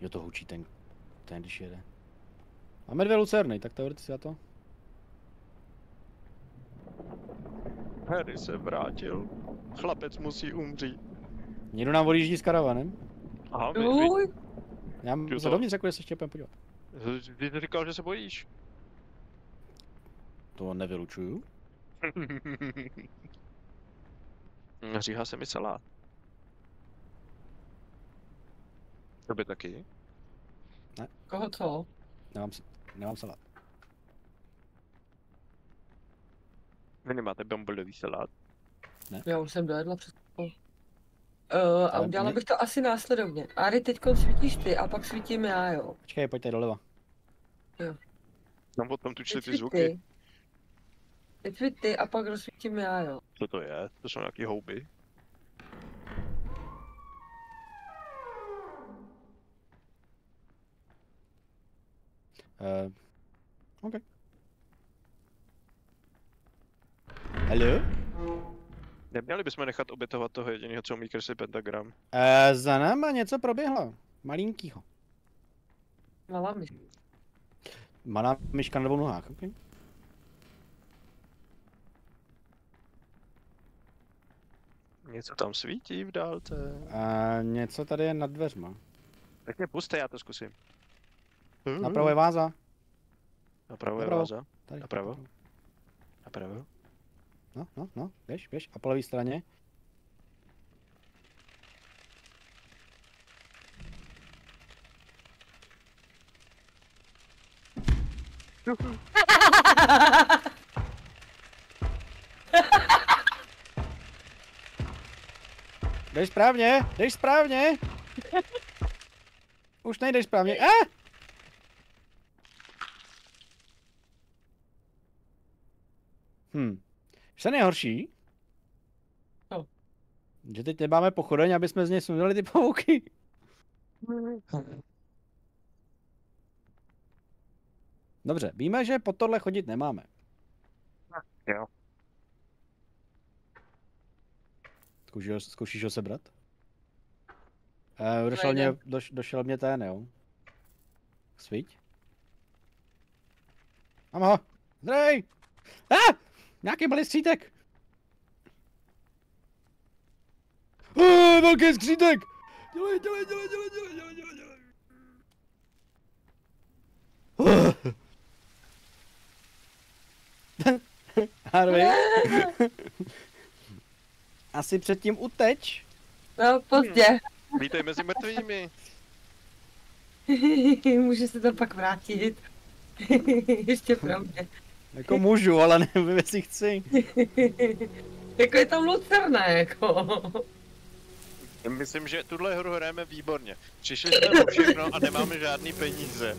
Jo, to hučí ten když jede. Máme 2 lucerny, tak teoreticky já to. Harry se vrátil. Chlapec musí umřít. Někdo nám odjíždí s karavanem. Aha, Uj, Já Jo, se to- dovnitř řekl, že se ještě půjdeme podívat. Ty jsi říkal, že se bojíš. To nevylučuju. Říká se mi salát. Tobě taky? koho co? Nemám salát. Vy nemáte bambulový salát. Já už jsem dojedla přes a Ale udělala mě- bych to asi následovně. Ari, teďko svítíš ty a pak svítím já, jo. Počkej, pojďte doleva. Tam potom tu čli Teď ty svít zvuky. ty. Teď svít ty a pak rozsvítím já, jo. Co to je? To jsou nějaký houby. OK. Hello? Neměli bychom nechat obětovat toho jediného, co umí kreslit pentagram. Za náma něco proběhlo. Malinkýho. Malá mi. Malá myška na 2 nohách, OK? Něco tam svítí v dálce. Něco tady je nad dveřma. Tak mě puste, já to zkusím. Napravo je váza. Napravo je Napravo. váza. Tady. Napravo? Napravo? No, běž. A po levé straně. Jdeš správně. Už nejdeš správně. Co je nejhorší? Co? Že teď nemáme pochodeň, aby jsme z něj sundali ty pavouky. Dobře, víme, že po tohle chodit nemáme. Jo. Zkoušíš ho sebrat? Nejde. Došel mě ten, jo. Sviť. Mám ho. Zdrej! Nějaký malý skřítek! Velký skřítek! Dělej! Harvey? Asi předtím uteč. No, pozdě. Vítej mezi mrtvými. Může se to pak vrátit. Ještě pro mě. Jako můžu, ale nevím, jestli chci. Jako je tam lucerna, jako. Myslím, že tuhle hru hrajeme výborně. Přišli jsme o všechno a nemáme žádný peníze.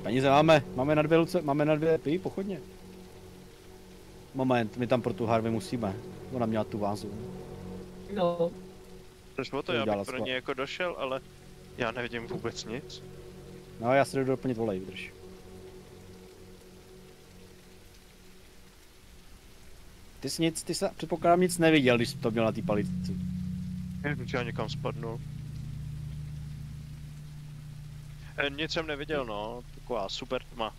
Peníze máme na 2 pochodně. Moment, my tam pro tu Harvey musíme. Ona měla tu vázu. No. Což o to, já bych pro ně jako došel, ale já nevidím vůbec nic. No, já si jdu doplnit volej, vydrž. Ty jsi předpokládám nic neviděl, když jsi to měl na té palici. Já někam spadnu. Nic jsem neviděl, no. Taková super tma.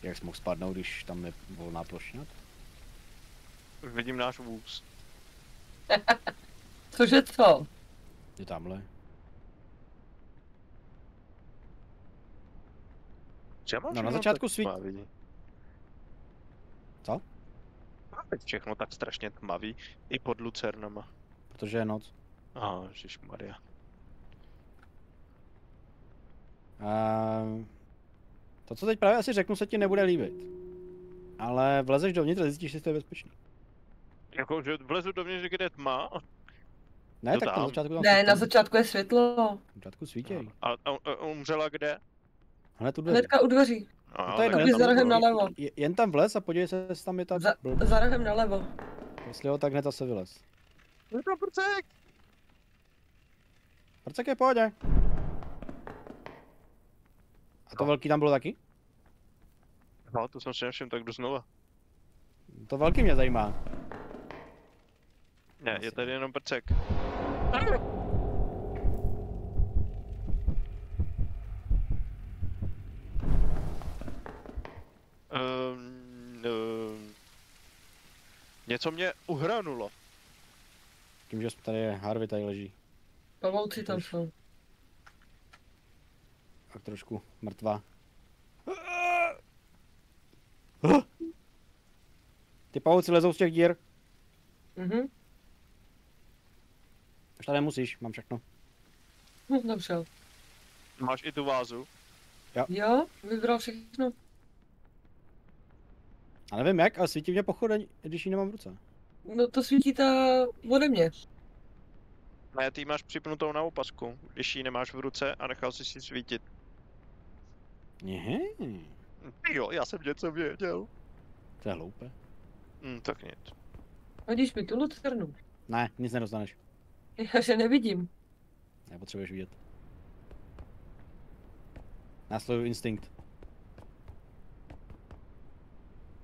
Jak jsi mohl spadnout, když tam je volná plošina? Vidím náš vůz. Cože co? Je tamhle. No, na začátku svít. Co? Teď všechno tak strašně tmavý, i pod lucernama. Protože je noc. Aha, ježišmarja. To, co teď právě asi řeknu, se ti nebude líbit. Ale vlezeš dovnitř a zjistíš, že to je bezpečný. Jako, že vlezu dovnitř, kde je tma. Ne, To tak tam. na začátku tam Ne, na svítí. začátku je světlo. Na začátku svítěj. A umřela kde? Hned tu dveře. Hnedka u dveří. A, No to je tak jedno, Taky za rohem nalevo. jen tam vlez a podívej se, jestli tam je ta... Za rohem nalevo. Jestli jo, tak hned zase vylez. Je to prcek! Prcek je v pohodě. A to velký tam bylo taky? No, to jsem si nevšiml, tak jdu znova. To velký mě zajímá. Ne, je tady jenom prcek. Něco mě uhranulo. Tím, že tady je Harvey, tady leží. Pavouci tam jsou. Tak trošku mrtvá. Ty pavouci lezou z těch dír. Už tady nemusíš, mám všechno. Dobře. Máš i tu vázu. Jo, vybral všechno. A nevím jak, ale svítí mě pochodeň, když ji nemám v ruce. No to svítí ta ode mě. Ne, ty ji máš připnutou na opasku, když ji nemáš v ruce a nechal jsi si svítit. Jehe, Jo, já jsem něco věděl. to je hloupé. Tak nic. Hodíš mi tu lucernu. Ne, nic nedostaneš. Já že nevidím. Nepotřebuješ vidět. Následuju instinkt.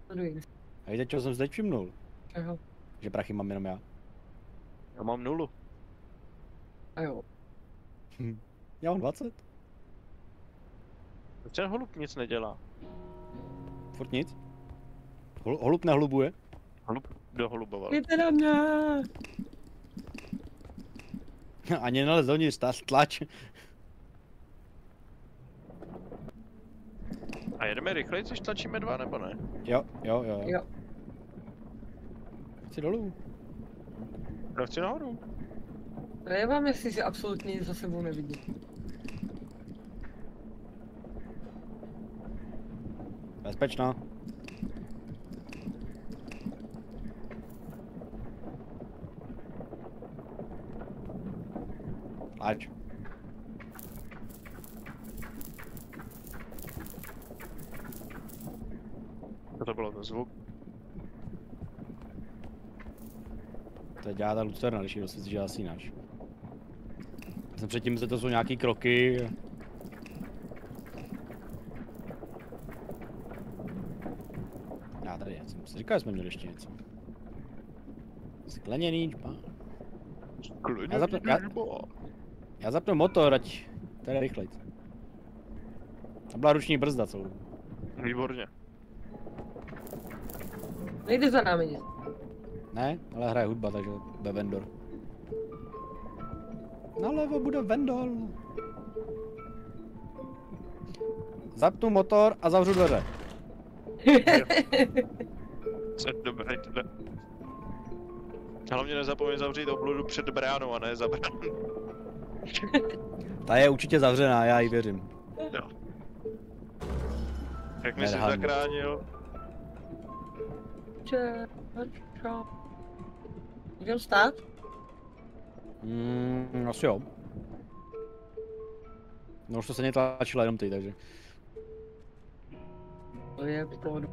Sleduji. A víte, čeho jsem si teď všimnul? Čeho? Že prachy mám jenom já. Já mám 0. A jo. Já mám 20. Proč ten holub nic nedělá? Furt nic. Holub nehlubuje. Holub doholuboval. Jděte na mě. Ani nelez dovnitř, tlač. A jedeme rychleji, když tlačíme 2, nebo ne? Jo. Jo. Chci dolů. Já chci nahoru. A já vám jestli, že absolutně nic za sebou nevidím. Bezpečno. Tlač. Co to bylo ten zvuk? To je dělá ta lucerna, když ji rozsvítíš, že zasínáš. Jsem předtím, že to jsou nějaký kroky. Já tady jsem si říkal, že jsme měli ještě něco. Skleněný čpán. Já zapnu motor, ať to je rychlejc. To byla ruční brzda celou. Výborně. Nejde za námi nic. Ne, ale hraje hudba, takže bude vendor. Nalevo bude vendor. Zapnu motor a zavřu dveře. Co je dobré, tohle. Hlavně nezapomeň zavřít obludu před bránou a ne za bránou. Ta je určitě zavřená, já jí věřím. Jo. Jak mi jsi Nerhan. zachránil? Čečo. Můžem stát? Asi jo. No už to se mě tlačila jenom ty, takže. To je v pohodu.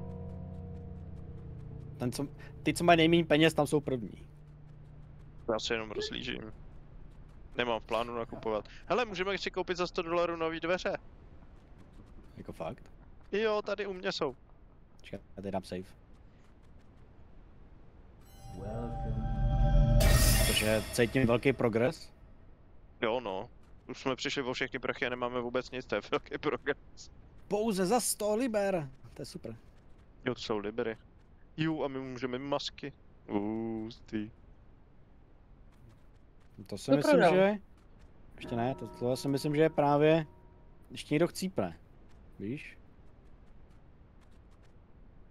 Ty, co mají nejméně peněz, tam jsou první. Já se jenom rozlížím. Nemám v plánu nakupovat. Hele, můžeme si koupit za $100 nový dveře. Jako fakt. Jo, tady u mě jsou. Čekaj, já tady dám save. Protože cítím velký progres. Jo no. Už jsme přišli o všechny prachy a nemáme vůbec nic, to je velký progres. Pouze za 100 liber. To je super. Jo, to jsou libery. Jo, a my můžeme mít masky. Ty. To si To myslím, prodal. že... Ještě ne, to si myslím, že je právě... Když ti někdo chcípne. Víš?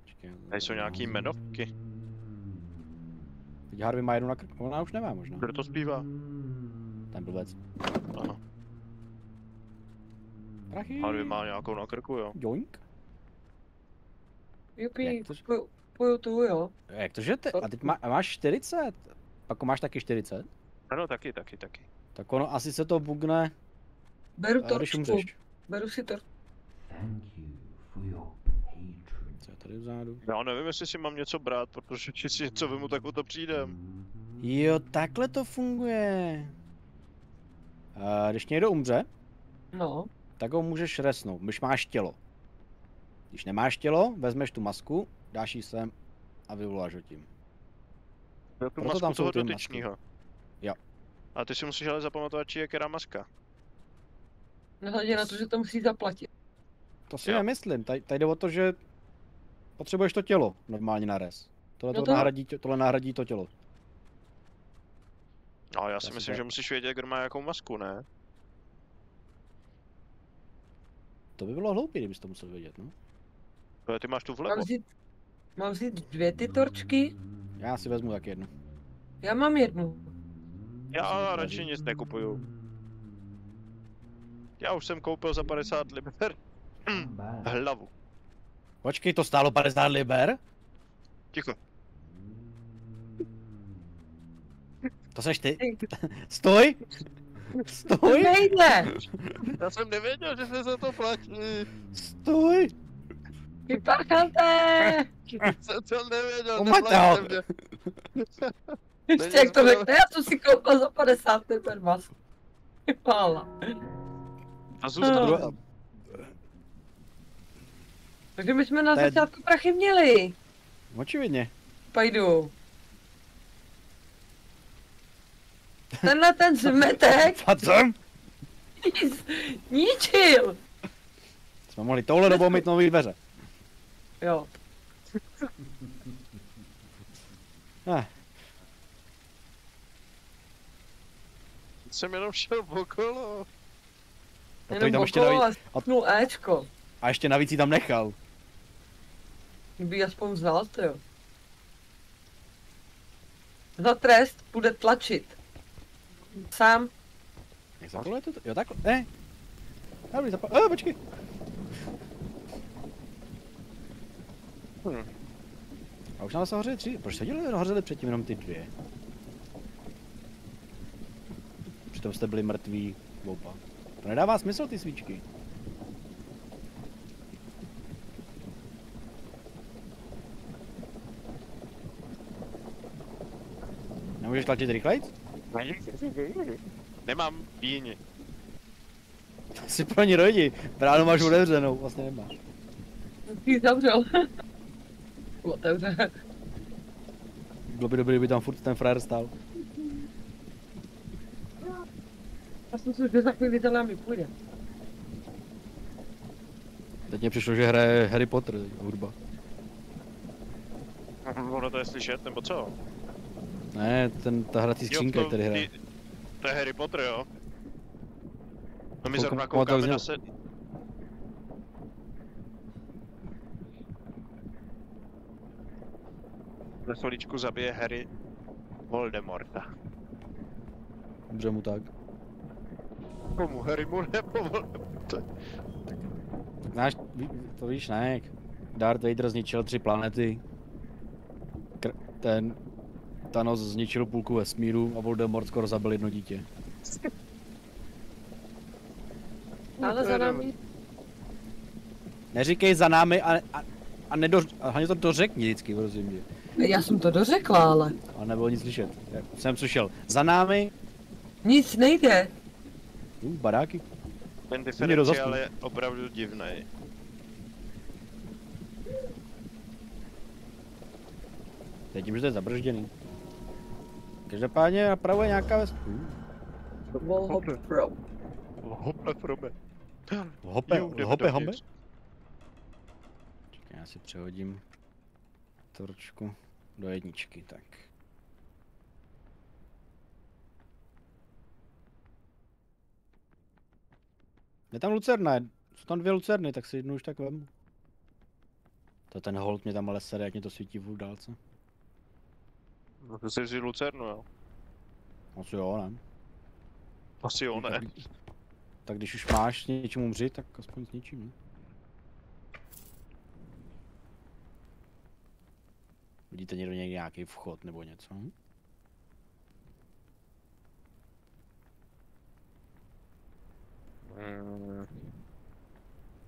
Čekaj, Tady jsou nějaký jmenovky. Teď Harvey má jednu na krku, ona už nemá možná. Kdo to zpívá? Ten blbec. Aha. Prachy. Harvey má nějakou na krku, jo. Joink. Jupi, Jak to- kupuju tu, jo. Jak to, že ty? A teď máš 40? Pak máš taky 40? Ano, taky. Tak ono asi se to bugne, Beru když torčku. umřeš. Beru si to. Co je tady vzadu? Já nevím, jestli si mám něco brát, protože když si něco vemu, tak o to přijdem. Jo, takhle to funguje. Když někdo umře, No. tak ho můžeš resnout, když máš tělo. Když nemáš tělo, vezmeš tu masku, dáš ji sem a vyvoláš ho tím. Byl tu Proto masku tam jsou toho ty masky. dotyčního. Jo. A ty si musíš ale zapamatovat, či je která maska. Nehledě na to, že to musí zaplatit. To si Jo. nemyslím, tady jde o to, že potřebuješ to tělo normálně na res. Tohle, No to to- tohle nahradí to tělo. No, já si si myslím, to- že musíš vědět, kdo má jakou masku, ne? To by bylo hloupé, kdybys to musel vědět, no. Ale ty máš tu vlevo. Mám vzít 2 ty torčky? Já si vezmu tak jednu. Já mám jednu. Já radši nic nekupuju. Já už jsem koupil za 50 liber hlavu. Počkej, to stálo 50 liber? Ticho. To seš ty? Stoj! Stoj! Nejde! Já jsem nevěděl, že se za to platí. Stoj! Vyparchante! Jsem to nevěděl, Umate ho. neplaťte mě. Ještě jak to řekne, já jsem si koupil za 50 liber masku. Vypála. A zůstanu No. tam. Takže my jsme na To je- začátku prachy měli. Očividně. Pajdu. Tenhle ten zmetek A co? ničil. Jsme mohli touhle dobou mít nový dveře. Jo. Jsem jenom šel okolo. A to jí tam ještě navíc, a stnul Ečko. a ještě navíc jí tam nechal. Kdyby ji aspoň vzal, to jo. Za trest bude tlačit. Sám. Jak takhle je to? Jo, takhle. Ne. Dobrý, počkej. A už nám se hořeli 3. Proč se hořeli předtím jenom ty 2? Přitom jste byli mrtví oba. To nedává smysl, ty svíčky. Nemůžeš tlačit rychlejc? Nemám bíni. Si pro ní rodi. Bránu máš otevřenou, vlastně nemáš. Ty zavřel. Otevře. Bylo by dobré, kdyby tam furt ten frajer stál. Já jsem si, že za chvíli za námi půjde. Teď mě přišlo, že hraje Harry Potter hudba. Ono to je slyšet, nebo co? Ne, ta hrací skřínka, který hraje. To je Harry Potter, jo? No my Koukám- zrovna to koukáme znělo. na se... Za chviličku zabije Harry Voldemorta. Dobře mu tak. Komu? Harrymu nebo Voldemorta? Znáš, to víš, ne, jak Darth Vader zničil 3 planety. Ten Thanos zničil půlku vesmíru a Voldemort skoro zabil jedno dítě. Ale za námi. Neříkej za námi a hlavně to dořekni vždycky, prosím tě. Já jsem to dořekla, ale. Ale nebylo nic slyšet. Já jsem slyšel za námi, Nic nejde. baráky. Ten Mě diferenciál rozhodl. je opravdu divný. To je tím, že to je zabržděný. Každopádně napravuje nějaká Hop pro. Hoppe probe. Hope. Čekaj, já si přehodím torčku do jedničky, tak. Je tam lucerna, jsou tam 2 lucerny, tak si jednu už tak vemu. To ten hold mě tam ale sere, jak mě to svítí v dálce. No to si vzít lucernu, jo? Asi jo, ne? Asi jo, ne. Tak když už máš s něčím umřít, tak aspoň s něčím, ne? Vidíte někdo nějaký vchod nebo něco?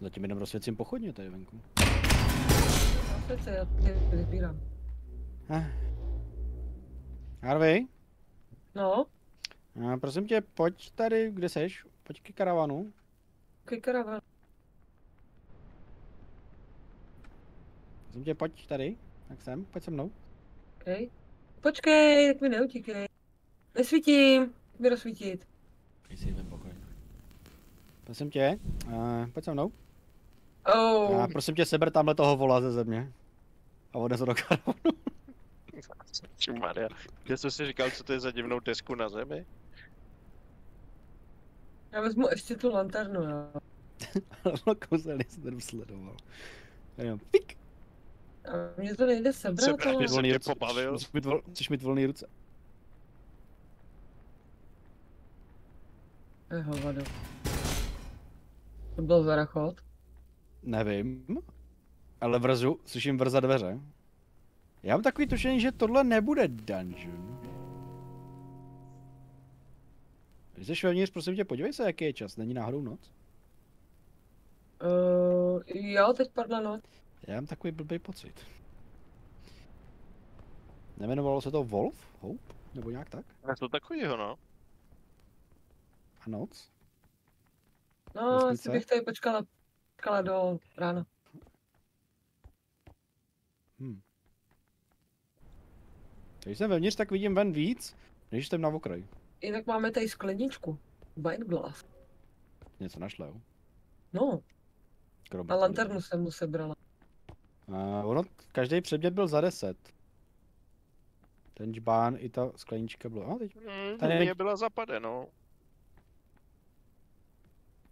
Zatím jenom rozsvěcím pochodně tady venku. Zase já tě vyzbírám. Harvey, No, prosím tě, pojď tady, kde seš? Pojď k karavanu. karavan. Prosím tě, pojď tady. Tak sem, pojď se mnou. Okay. Počkej, tak mi neutíkej. Nesvítím, mi rozsvítit. Jsi ten pokoj. Prosím tě, pojď se mnou. Oh, Prosím tě, seber tamhle toho vola ze země. A odnes ho do karavanu. Maria. Já jsem si říkal, co to je za divnou desku na zemi. já vezmu ještě tu lanternu, jo. No kouzelný jsem ten sledoval. Jenom pik. A mně to nejde sebrat, Sebrat, ale... že jsem tě pobavil. Musíš mít volný ruce. Hovado. To byl zarachot. Nevím. Ale slyším vrzat dveře. Já mám takový tušení, že tohle nebude dungeon. Když jsi vevnitř, prosím tě, podívej se, jaký je čas. Není náhodou noc? Jo, teď padla noc. Já mám takový blbý pocit. Nemenovalo se to Wolf? Hope? Nebo nějak tak? Je to takovýho, no. A noc? No, Vesnice? asi bych tady počkala do rána. Když jsem vevnitř, tak vidím ven víc, než jsem na okraji. Jinak máme tady skleničku. Wine glass. Něco našla, jo? No, Kromě a toho. lanternu jsem mu sebrala. Každý předmět byl za 10. Ten džbán i ta sklenička byla. Teď. Tady Mě byla zapade, no.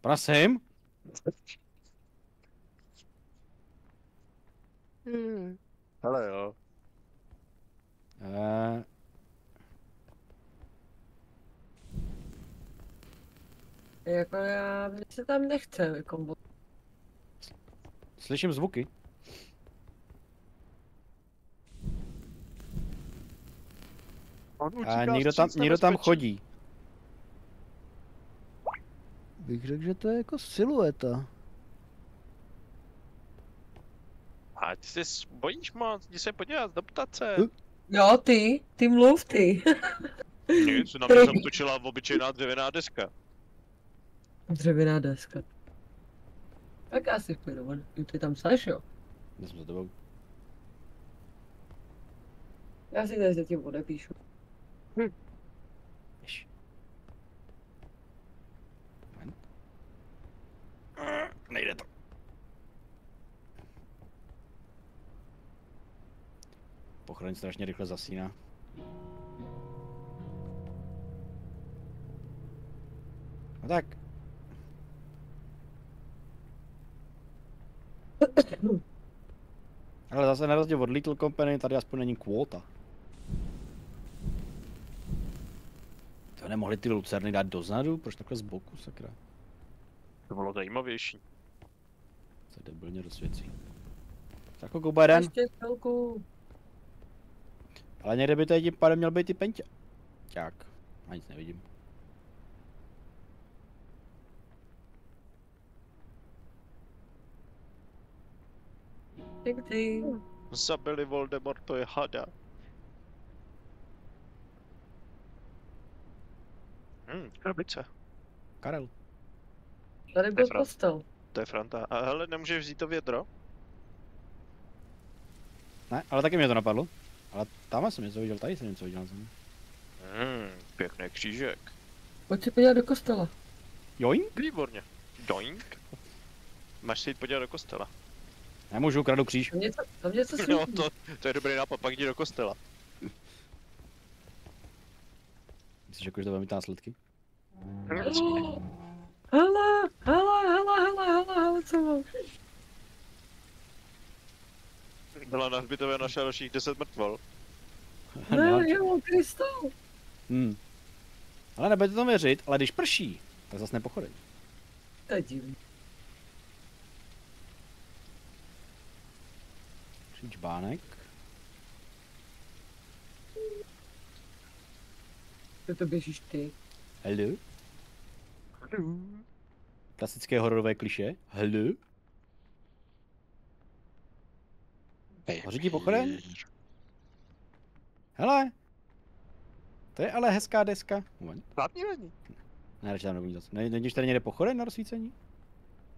Prosím? Hele jo. Jako mně se tam nechce, jako... Slyším zvuky. Někdo tam chodí. Bych řekl, že to je jako silueta. A ty se bojíš moc, jdi se podívat, zeptat se. Jo, ty mluv, ty. Nic, na mě zautočila obyčejná dřevěná deska. Dřevěná deska. Tak asi půjdu, ty tam seš, jo? Já jsem za tebou. Já si tady zatím odepíšu. Jež. Nejde to. Pochraň strašně rychle zasíná. No tak. Ale zase na rozdíl od Little Company tady aspoň není kvóta. To nemohli ty lucerny dát dozadu? Proč takhle z boku, sakra? To bylo zajímavější. Se debilně rozsvěcí. Tak Kuba jeden. Ještě chvilku. Ale někde by tady tím pádem měl být i Pentě. Tak, a nic nevidím. Ty. Zabili Voldemort, je hada. Krabice. Karel. Tady byl Nefra. kostel. To je Franta. A hele, nemůžeš vzít to vědro? Ne, ale taky mě to napadlo. Ale tam jsem něco viděl, tady jsem něco viděl. Pěkný křížek. Pojď se podívat do kostela. Joink? Výborně. Doink. Máš se jít podívat do kostela. Nemůžu, kradu kříž. Tam něco svítí. No, to je dobrý nápad, pak jdi do kostela. Myslíš, že to bude mít následky? Hele, co mám? Byla na hřbitově našla dalších 10 mrtvol. Ne, jo, Kristol. Ale nebudete tomu věřit, ale když prší, tak zase nepochodej. To je divný. Čbánek. Kde to běžíš ty? Hello? Klasické hororové kliše. Hello? Hoří ti pochodeň? Hele! To je ale hezká deska. Moment. Žádný není. Ne, radši tam nebudu zase. Nejdeš tady někde pochodeň na rozsvícení?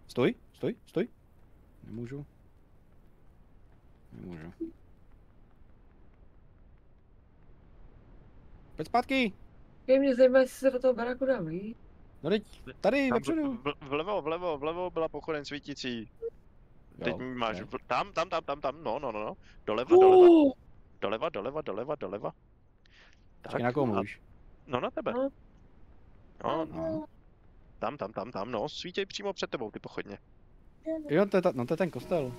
Stoj, stoj, stoj. Nemůžu. Nemůžu. Pojď zpátky! Mě zajímá, jestli se do toho baráku dá vyjít. No teď, tady, Tam vepředu. vlevo byla pochodeň svítící. Teď Jo, máš, ne. tam, no. Doleva. Počkej, na koho mluvíš? No na tebe. No. No. Tam, no. Svítěj přímo před tebou ty pochodně. Jo, to je ten kostel.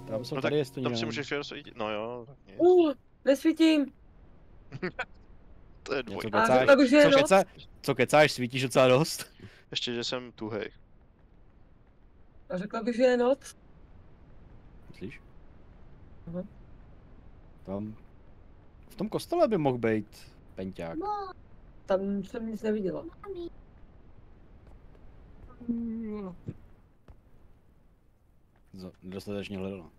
Tam jsou No tady, tak jestli tam si můžeš rozsvítit. No jo, tak nic. Nesvítím. To je Něco dvojka. A kecáš, řekla bych, že je noc. co kecáš, svítíš docela dost. Ještě, že jsem tuhej. A řekla bych, že je noc. Myslíš? Aha. Tam, v tom kostele by mohl být penťák. Tam jsem nic neviděla. Nedostatečně hledala.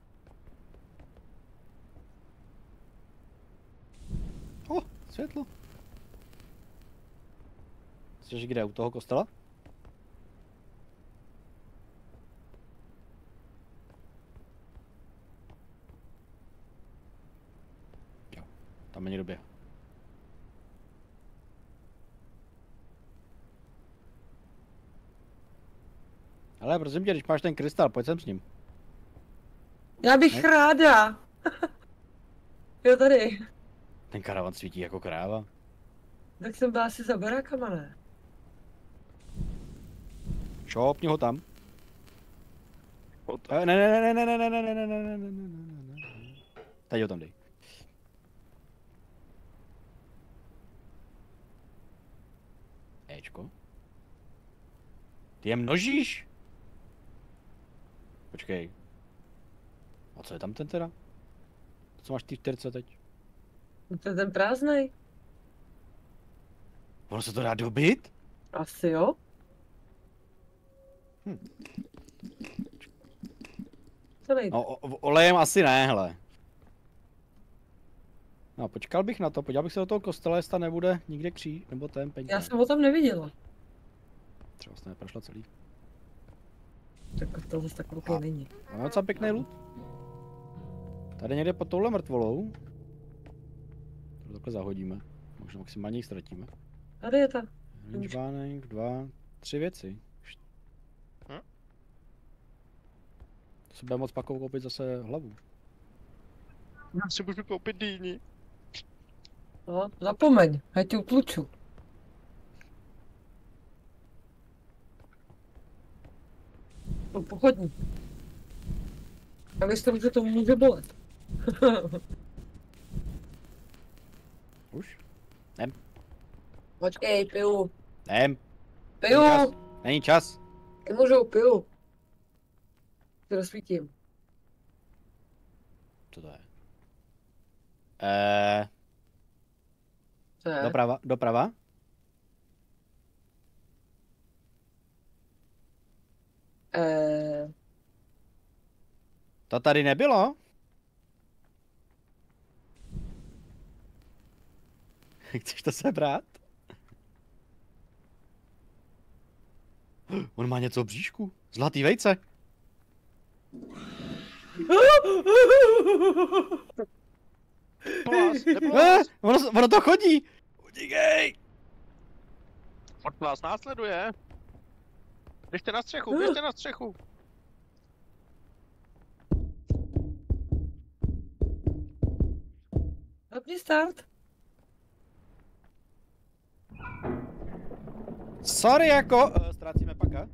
Světlo. Jsi kde, u toho kostela? Jo, tam není době. Ale prosím tě, když máš ten krystal, pojď sem s ním. Já bych Ne? ráda. Jo, tady. Ten karavan svítí jako kráva. Tak jsem byla asi za barákama, ne? Šopni ho tam. Od- Ne. Teď ho tam dej. Ečko. Ty je množíš? Počkej. A co je tam ten teda? Co máš ty v terce teď? To je ten prázdnej. Ono se to dá dobit? Asi jo. Co nejde? No, olejem asi ne, hele. No, počkal bych na to, podíval bych se do toho kostela, jestli tam nebude nikde kříž, nebo ten peníze. Já jsem ho tam neviděla. Třeba se neprošla celý. Tak to zase tak velký A- není. Máme docela pěkný loot. Tady někde pod touhle mrtvolou. To takhle zahodíme. Možná maximálně ji ztratíme. Tady je ta. Hřbánek, 2, 3 věci. To se bude moc pak koupit zase hlavu. Já si můžu koupit dýni. No, zapomeň, já tě utluču. No, pochodní. A myslím, že to může bolet. Už? Počkej, piju. Ne, Piju! není čas. Nemůžu, piju. Se rozsvítím. Co to je? Co je? Doprava? To tady nebylo? Chceš to sebrat? On má něco v bříšku. Zlatý vejce. Ono to chodí. Utíkej. Od vás následuje. Běžte na střechu. Zapni start. Sorry jako. Ztrácíme paka.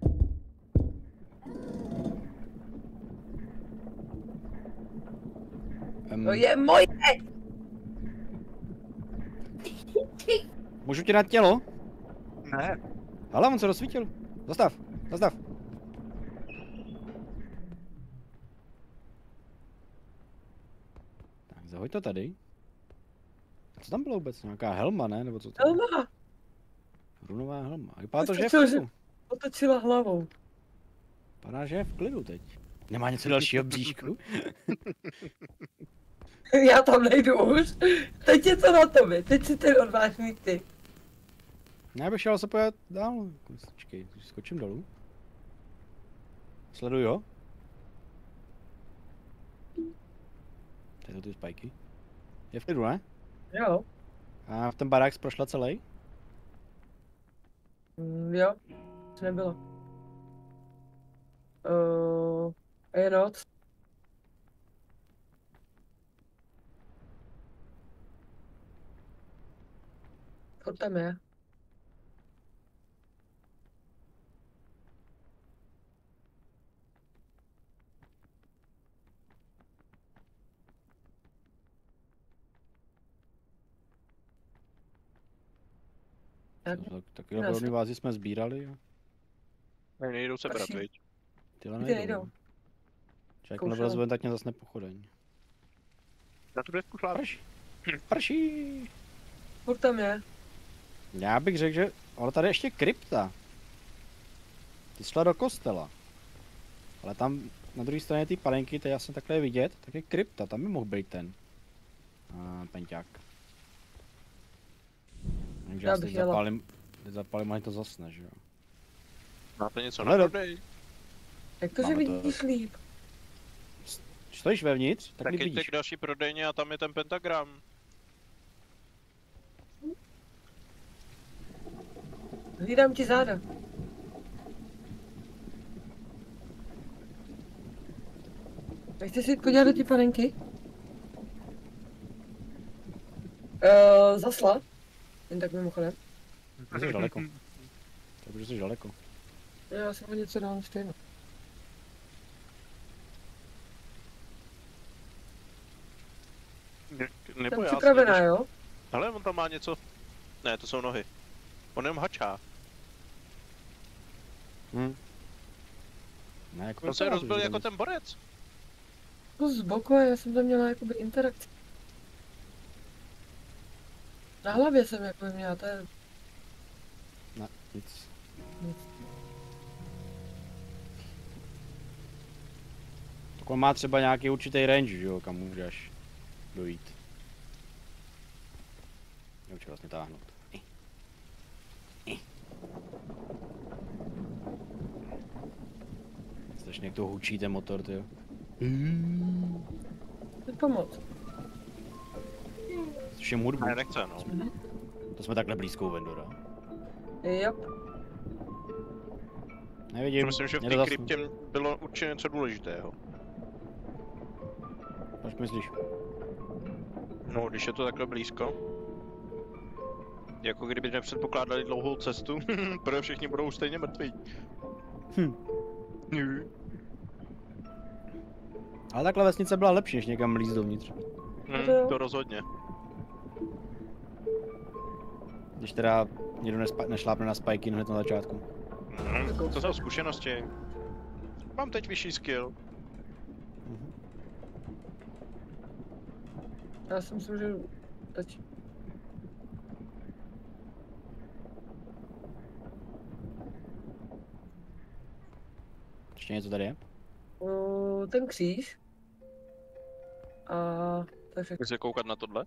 To je moje! Můžu ti dát tělo? Ne. Ale on se rozsvítil. Zastav. Tak, zahoď to tady. Co tam bylo vůbec? Nějaká helma, ne? Nebo co to? Helma! Runová helma. Vypadá to, že je v Otočil, že- klidu. Otočila hlavou. Vypadá, že je v klidu teď. Nemá něco dalšího v bříšku? Já tam nejdu už. Teď je to na tobě, teď si ten odvážný ty. Já bych šel se pojat dál. Počkej, skočím dolů. Sleduj ho. Tady jsou ty spajky. Je v klidu, ne? Jo. A v ten barák prošla celý? Jo. To nebylo. A je noc. Furt tam je. Tak, Takovýhle podobný vázy jsme sbírali. Jo. Nejdou se brát, Prosím. viď? Tyhle Ty nejdou. nejdou. no. Čekaj, Zkoušel. nebyl zvolen, tak mě zase nepochodeň. Na tu desku šlápeš. Prší. Prší. furt tam je. Já bych řekl, že... Ale tady je ještě krypta. Ty šla do kostela. Ale tam na druhé straně té panenky, to je jasně takhle vidět, tak je krypta, tam by mohl být ten. Penťák. Takže Já já bych teď jela. zapálím, ani to zasne, že jo. Máte něco Ale na do- prodej? Jak to, že Máme to- vidíš líp? Stojíš vevnitř, tak Tak líp jděte vidíš. k další prodejně a tam je ten pentagram. Hlídám ti záda. Nechci si podívat do ty panenky? Zasla. Jen tak mimochodem. Jsi daleko. Takže jsi daleko. Já jsem o něco dál stejno. Nebo Jsem já připravená, si- jo? Hele, on tam má něco. Ne, to jsou nohy. On jenom hačá. Ne, jako On se vypadá to, rozbil že jako tam ten borec. To z boku, já jsem tam měla jakoby interakci. Na hlavě jsem jako měla, to je Ne, nic. nic. Tak on má třeba nějaký určitý range, že jo, kam můžeš dojít. Nemůžu vlastně táhnout. Strašně jak to hučí ten motor, ty jo. To pomoc. Což je hudbu. Ne, nechce, no. To jsme takhle blízko u Vendora. Jo. Nevidím. Myslím, že v mě té to zasnu. kryptě bylo určitě něco důležitého. Proč myslíš? No, když je to takhle blízko. Jako kdyby nepředpokládali dlouhou cestu, protože všichni budou stejně mrtví. Hm. Ale takhle vesnice byla lepší, než někam líst dovnitř. To jo. To rozhodně. Když teda někdo nešlápne na spajky hned na začátku. To jsou zkušenosti. Mám teď vyšší skill. Já si myslím, že teď. Ještě něco tady je? Ten kříž. A to je všechno. Chci se koukat na tohle?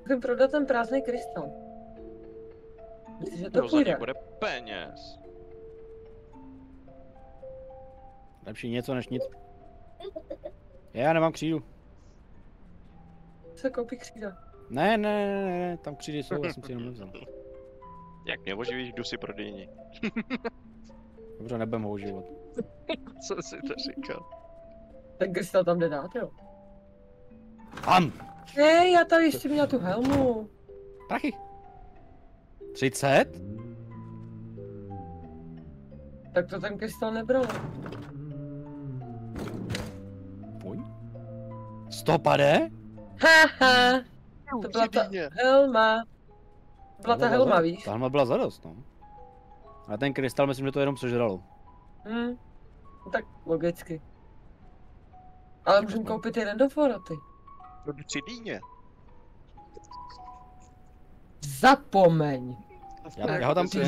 Musím prodat ten prázdný krystal. Myslíš, že to To za ně půjde? bude peněz. Lepší něco než nic. Já nemám křídu. Se koupí křída. Ne, tam křídy jsou, já jsem si jenom nevzal. Jak mě oživíš, jdu si prodejní. Dobře, nebudem ho užívat. Co jsi to říkal? Ten krystal tam jde dát, jo? Tam! Ne, já tady ještě měla tu helmu. Prachy! 30? Tak to ten krystal nebral. Pojď. 150? Haha, to byla ta Přidýně. helma. Byla ta helma, víš? Ta helma byla zadost, no. A ten krystal myslím, že to jenom sežralo. No tak logicky. Ale můžeme koupit jeden do Foroty. No jdu si dýně. Zapomeň. Já ho tam Ty.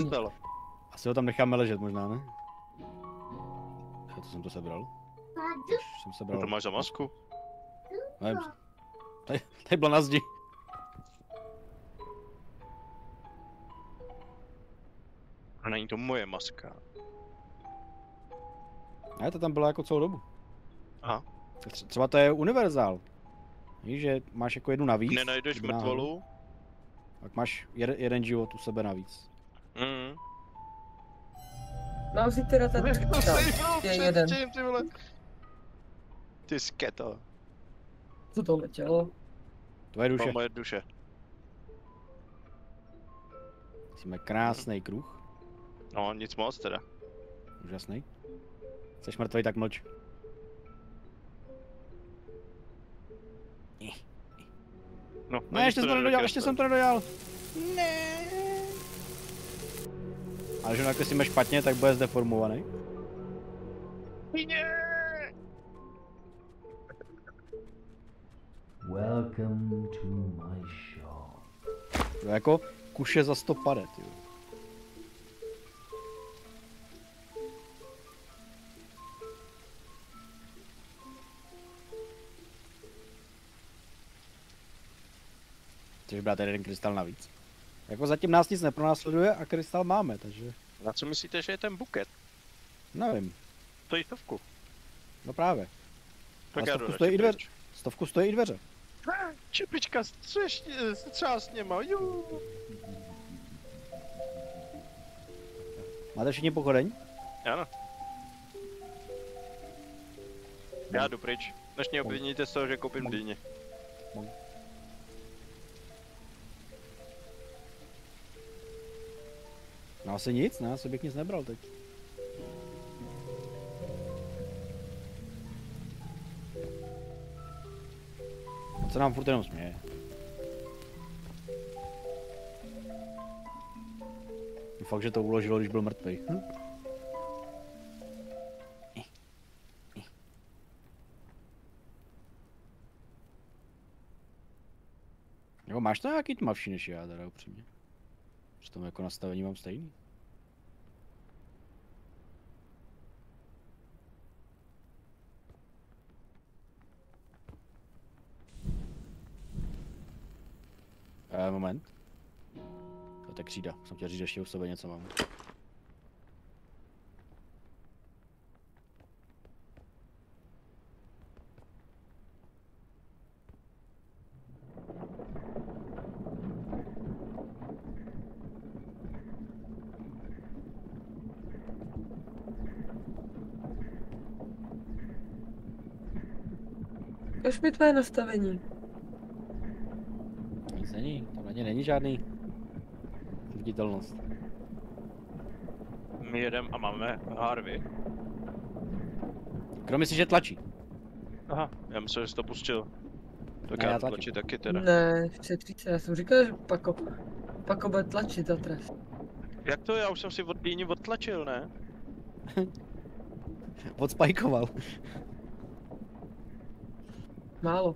asi ho tam necháme ležet možná, ne? Já to jsem to sebral. Už jsem Co sebral. to máš za masku? Nevím. Tady byla na zdi. A není to moje maska. Ne, to tam bylo jako celou dobu. Aha. Třeba to je univerzál. Víš, že máš jako jednu navíc. Nenajdeš kdyby náhodou, mrtvolu? tak máš jeden život u sebe navíc. Mhm. Mám si teda ten je jeden. Ty vole. Ty sketo. Co to letělo? Tvoje To duše. moje duše. Jsme krásný kruh. No, nic moc teda. Úžasný. Jsi mrtvej, tak mlč. No, Ne, ještě jsem to nedodělal, ještě jsem to nedodělal. Ne. Ale že když si máš špatně, tak bude zdeformovaný. Welcome to my shop. To je jako kuše za 100 pade, ty. Chceš brát jeden krystal navíc. Jako zatím nás nic nepronásleduje a krystal máme, takže Na co myslíte, že je ten buket? nevím. Stojí 100. No právě. Tak Ale já 100 jdu stojí i radši dveře. 100 stojí i dveře. Čepička třásněma, jú. Máte všichni pochodeň? Ano. Já jdu pryč. Než mě obviníte z toho, že koupím dýně. No asi nic, ne? Asi bych nic nebral teď. Co nám furt jenom směje. Fakt, že to uložilo, když byl mrtvý. Jo, máš to nějaký tmavší než já, teda upřímně. Přitom jako nastavení mám stejný. Moment. To je křída, jsem chtěl říct, že ještě u sebe něco mám. Ukaž mi tvoje nastavení. Nic není, tam na ně není žádný viditelnost. My jedem a máme Harvey. Kromě si, že tlačí. Aha, já myslel, že jsi to pustil. Tak Ne, já já tlačí tlačím. taky teda. Ne, šetří se, já jsem říkal, že Pako bude tlačit za trest. Jak to? Já už jsem si od dýni odtlačil, ne? Odspajkoval. Málo.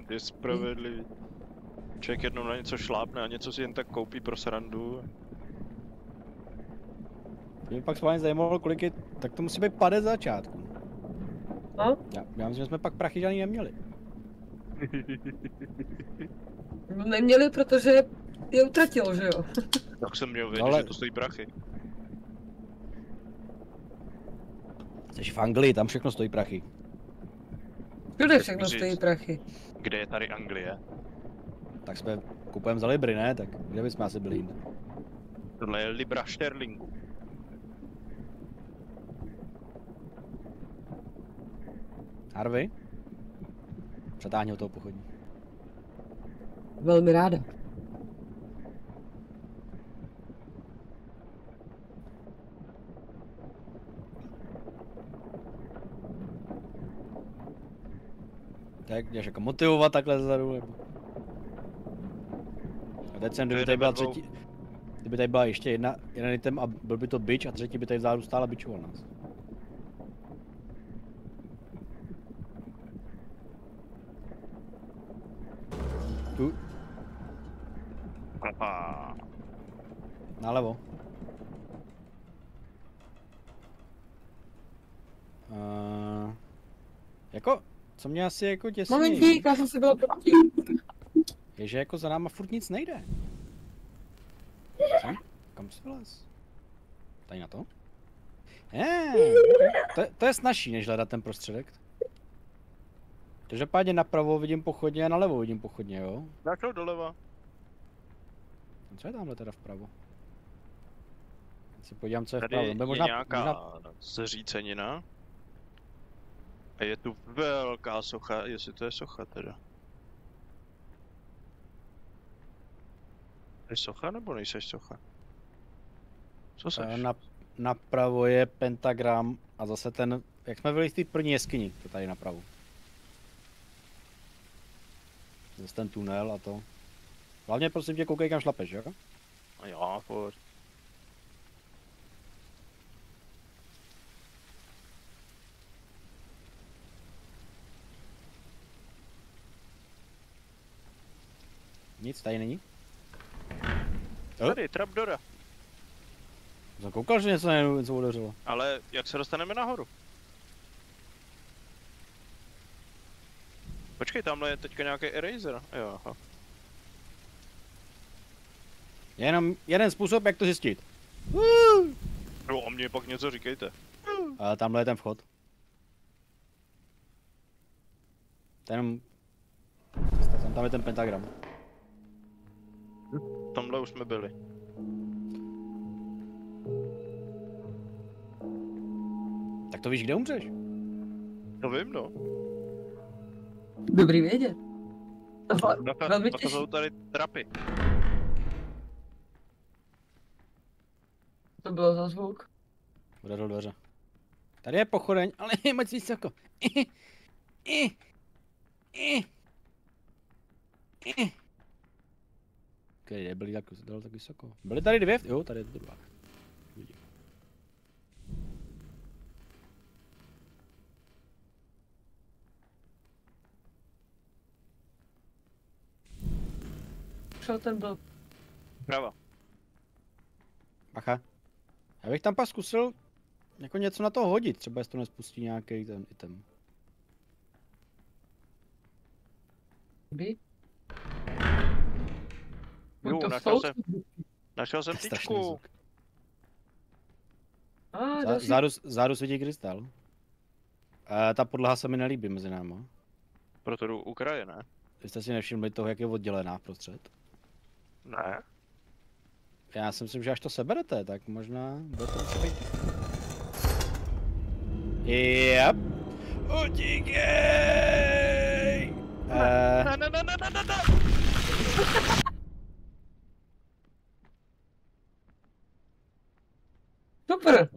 Nespravedlivý. Člověk jednou na něco šlápne a něco si jen tak koupí pro srandu. Mě pak schválně zajímalo, kolik je, tak to musí být 50 začátku. No? Já myslím, že jsme pak prachy žádný neměli. Neměli, protože je utratil, že jo? Tak jsem měl vědět, Ale- že to stojí prachy. Jsi v Anglii, tam všechno stojí prachy. Všude všechno Říct. stojí prachy. Kde je tady Anglie? Tak jsme kupujeme za libry, ne? Tak kde bychom asi byli jinde? Tohle je Libra Sterlingu. Harvey? Přetáhni ho toho pochodní. Velmi ráda. Tak jdeš jako motivovat takhle zezadu, nebo? A teď jsem, kdyby tady byla třetí... Kdyby tady byla ještě jeden item a byl by to bič a třetí by tady vzadu stále bičoval nás. Haha. Nalevo. Jako, co mě asi jako děsí, Momentík, já jsem si byla proti. je, že jako za náma furt nic nejde. Sem? Kam jsi vylez? Tady na to? To je snazší, než hledat ten prostředek. Každopádně napravo vidím pochodně a nalevo vidím pochodně, jo? Začal doleva. Co je tamhle teda vpravo? Teď si podívám, co je Tady vpravo. je Možná, nějaká zřícenina. A je tu velká socha, jestli to je socha teda. Je socha nebo nejseš socha? Co seš? napravo je pentagram a zase ten, jak jsme byli v té první jeskyni, to tady napravo. Zase ten tunel a to. Hlavně prosím tě, koukej kam šlapeš, jo? A jo, furt. Nic, tady není. Tady, trapdora. Jsem koukal, že něco udeřilo. Ale jak se dostaneme nahoru? Počkej, tamhle je teďka nějaký eraser. Jo, aha. Je jenom jeden způsob, jak to zjistit. No a mě pak něco říkejte. Ale tamhle je ten vchod. Tam je ten pentagram. Tamhle už jsme byli. Tak to víš, kde umřeš? To vím, no. Dobrý vědět. Velmi To těžší. jsou tady trapy. To bylo za zvuk. Udeřil dveře. Tady je pochodeň, ale je moc vysoko. Kde byli tak vysoko? Byly tady dvě? Jo, tady je to druhá. Vidím. Šel ten byl. Prava. Bacha. Já bych tam pak zkusil jako něco na to hodit, třeba jestli to nespustí nějaký ten item. By? Jo, To našel jsou- jsem. Našel jsem To je strašný tyčku. zvuk. další. Zádu světí krystal. Ta podlaha se mi nelíbí mezi náma. Proto jdu u kraje, ne? Vy jste si nevšimli toho, jak je oddělená prostřed. Ne. Já si myslím, že až to seberete, tak možná bude to muset být. Yep. Utíkej! Ne. Super.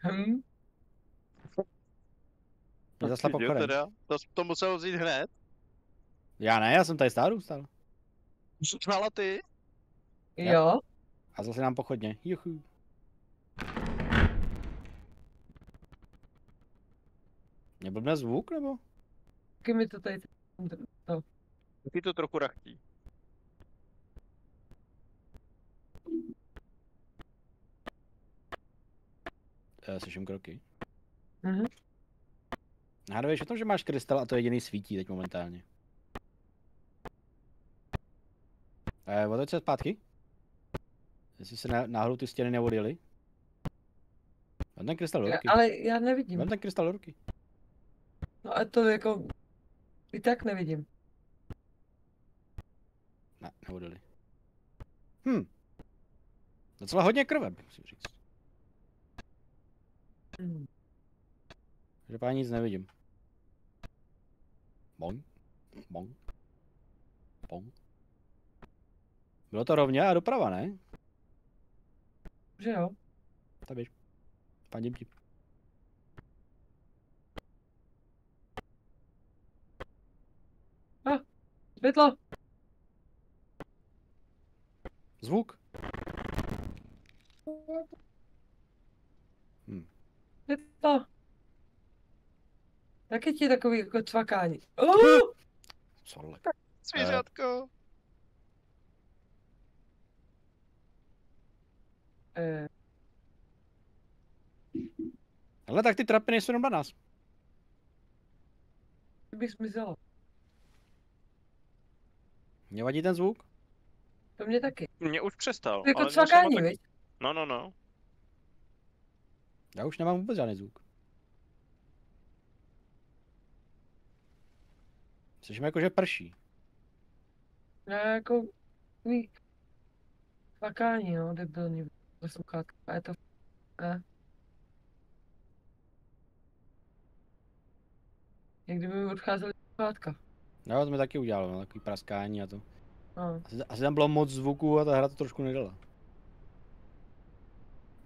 Hm. Mě zasla Jo, pokorem. teda, to musel vzít hned. Já ne, já jsem tady stále stál. Znala ty? Jo. A zase nám pochodně. Juhu. Mě blbne zvuk, nebo? Taky mi to tady... Taky to trochu rachtí. Slyším kroky. Mhm. Háduješ o tom, že máš krystal a to jediný svítí teď momentálně. Otoč se zpátky. Jestli se náhodou ty stěny neodjeli. Vem ten krystal do ruky. Ale já nevidím. Vem ten krystal do ruky. No a to jako... I tak nevidím. Ne, neodjeli. Docela hodně krve, musím říct. Hm. Že pán nic nevidím. Bong. Bong. Bong. Bylo to rovně a doprava, ne? Že jo. Tak běž. Fandím ti. Světlo. Zvuk. Světlo. Taky ti takový jako cvakání. Sorle. Zvířátko. Ale tak ty trapy nejsou jenom na nás. Bys zmizela. Mě vadí ten zvuk? To mě taky. Mě už přestal. Jako ale cvakání, taky. viď? No. Já už nemám vůbec žádný zvuk. Slyšíme jako, že prší. Já jako... Cvakání, no, debilní. Sluchátka. A je to... Jak kdyby mi odcházely sluchátka. Jo, to mi taky udělalo, no, takový praskání a to. No. Asi tam bylo moc zvuku a ta hra to trošku nedala.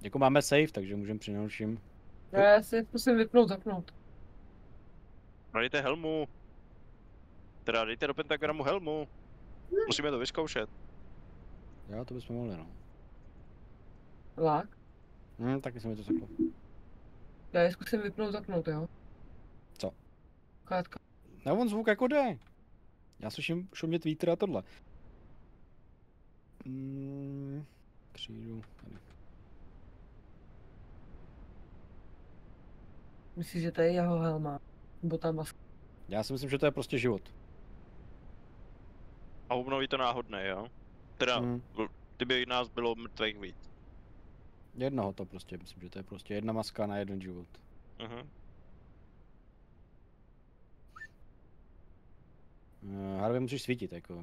Jako máme save, takže můžeme přinejmenším. Já si musím vypnout, zapnout. No dejte helmu. Teda dejte do pentagramu helmu. Musíme to vyzkoušet. Jo, to bychom mohli, no. Lák. Taky se mi to seklo. Já je zkusím vypnout, zapnout, jo? Co? Sluchátka. No on zvuk jako jde. Já slyším šumět vítr a tohle. Přijdu tady. Myslíš, že to je jeho helma? Nebo ta maska? Já si myslím, že to je prostě život. A obnoví to náhodné, jo? Teda, Hmm. kdyby nás bylo mrtvých víc. Jednoho to prostě, myslím, že to je prostě jedna maska na jeden život. Harvey musíš svítit, jako,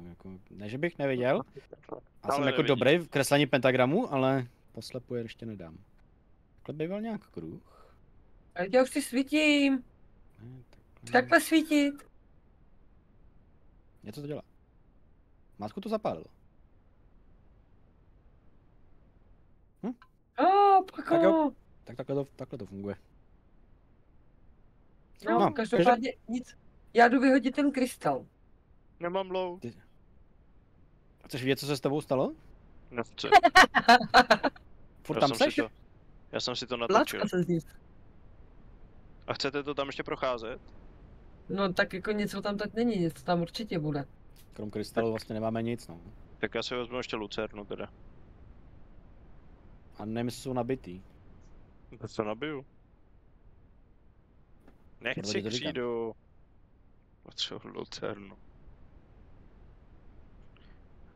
ne, že bych nevěděl. Já jsem Ale jako nevidím. dobrý v kreslení pentagramu, ale poslepu ještě nedám. Takhle býval nějak kruh. A já už si svítím. Ne, Takhle svítit. Něco to dělá. Mátku to zapálilo. Tak Tak jo. Tak takhle to funguje. No, No, každopádně nic. Já jdu vyhodit ten krystal. Nemám low. Chceš vědět, co se s tebou stalo? Nechci. Furt tam seš? Já jsem si to natočil. Láska se z ní. A chcete to tam ještě procházet? No tak jako něco tam teď není, něco tam určitě bude. Krom krystalu vlastně nemáme nic, no. Tak já si vezmu ještě lucernu teda. A nevím, jestli jsou nabitý. To co nabiju? Nechci Podle mě to říkám. křídu. Potřebuji lucernu.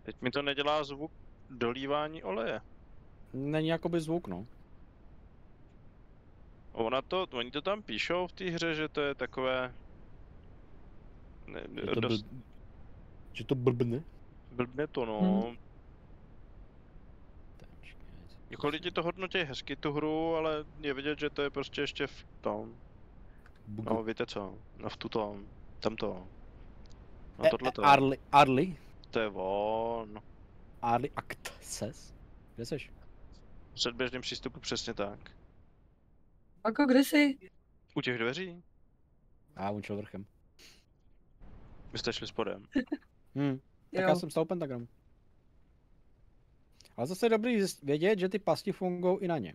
Teď mi to nedělá zvuk dolívání oleje. Není jakoby zvuk, no. Oni to tam píšou v té hře, že to je takové... Ne, Že to blbne? blbne to, no. Jako lidi to hodnotí hezky tu hru, ale je vidět, že to je prostě ještě v tom. No víte co, no v tuto, tamto. No tohleto. Arly? To je on. Arly Access? Kde seš? V předběžném přístupu přesně tak. Jako kde jsi? U těch dveří? On šel vrchem. Vy jste šli spodem. Tak já jsem stál pentagramu. Ale zase je dobrý vědět, že ty pasti fungují i na ně.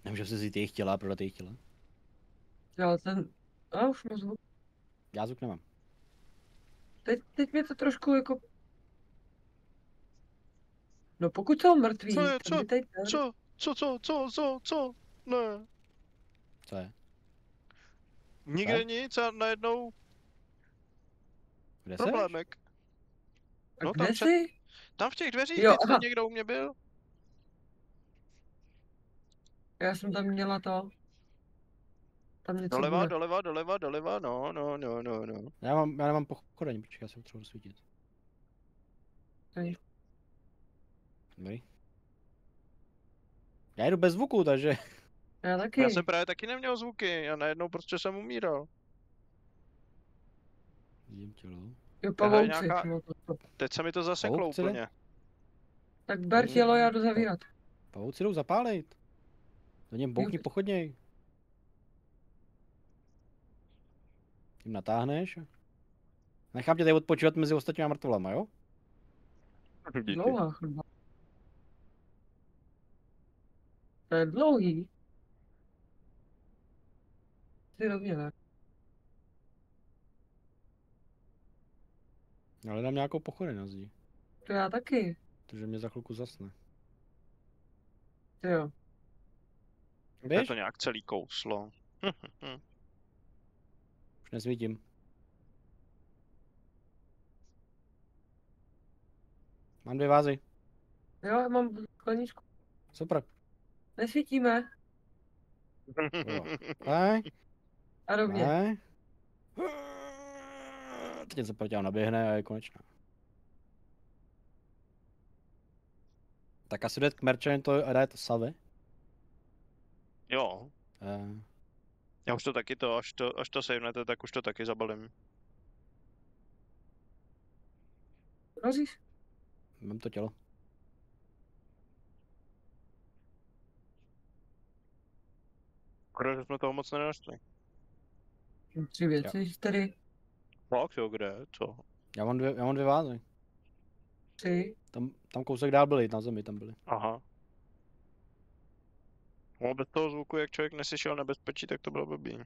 Nemůžu si vzít jejich těla a prodat jejich těla. Jo, už mám zvuk. Já zvuk nemám. Teď mě to trošku jako... No pokud jsou mrtví, Co je, tak mi teď... Co? Ne. Co je? Nikde Tak? nic a najednou Kde seš? problémek. A No, kde tam jsi? Tam v těch dveřích, Jo, teď aha. někdo u mě byl. Já jsem tam měla to. Tam něco Doleva, bude. no. Já nemám pochodeň, počkej, já se potřebuji svítit. Tady. Dobrý. Já jdu bez zvuku, takže... Já taky. Já jsem právě taky neměl zvuky a najednou prostě jsem umíral. Vidím tělo. Jo, Aha, pavouci. nějaká- No, Teď se mi to zaseklo Pavouk, úplně. tak ber tělo, já jdu zavírat. Pavouci jdou zapálit. Do něm boukni pochodněj. Tím natáhneš. a Nechám tě tady odpočívat mezi ostatníma mrtvolama, jo? Díky. Dlouhá chodba. To je dlouhý. Ty rovně ne. Ale dám nějakou pochody na zdi, To já taky. protože mě za chvilku zasne. Ty jo. Je Běž? to nějak celý kouslo. Už nesvítím. Mám 2 vázy. Jo, já mám skleničku. Super. Nesvítíme. Jo. Ne, A rovně. ne. Teď něco proti vám naběhne a je konečná. Tak asi jde k merchantu a dá to save. Jo, Uh, já už to taky až to savenete, tak už to taky zabalím. Rozíš? mám to tělo. Akorát, že jsme toho moc nenašli. 3 věci, 4, Fakt jo, kde? Co? Já mám 2 vázy. 3. Tam kousek dál byli, na zemi tam byli. Aha. No, bez toho zvuku, jak člověk neslyšel nebezpečí, tak to bylo blbý.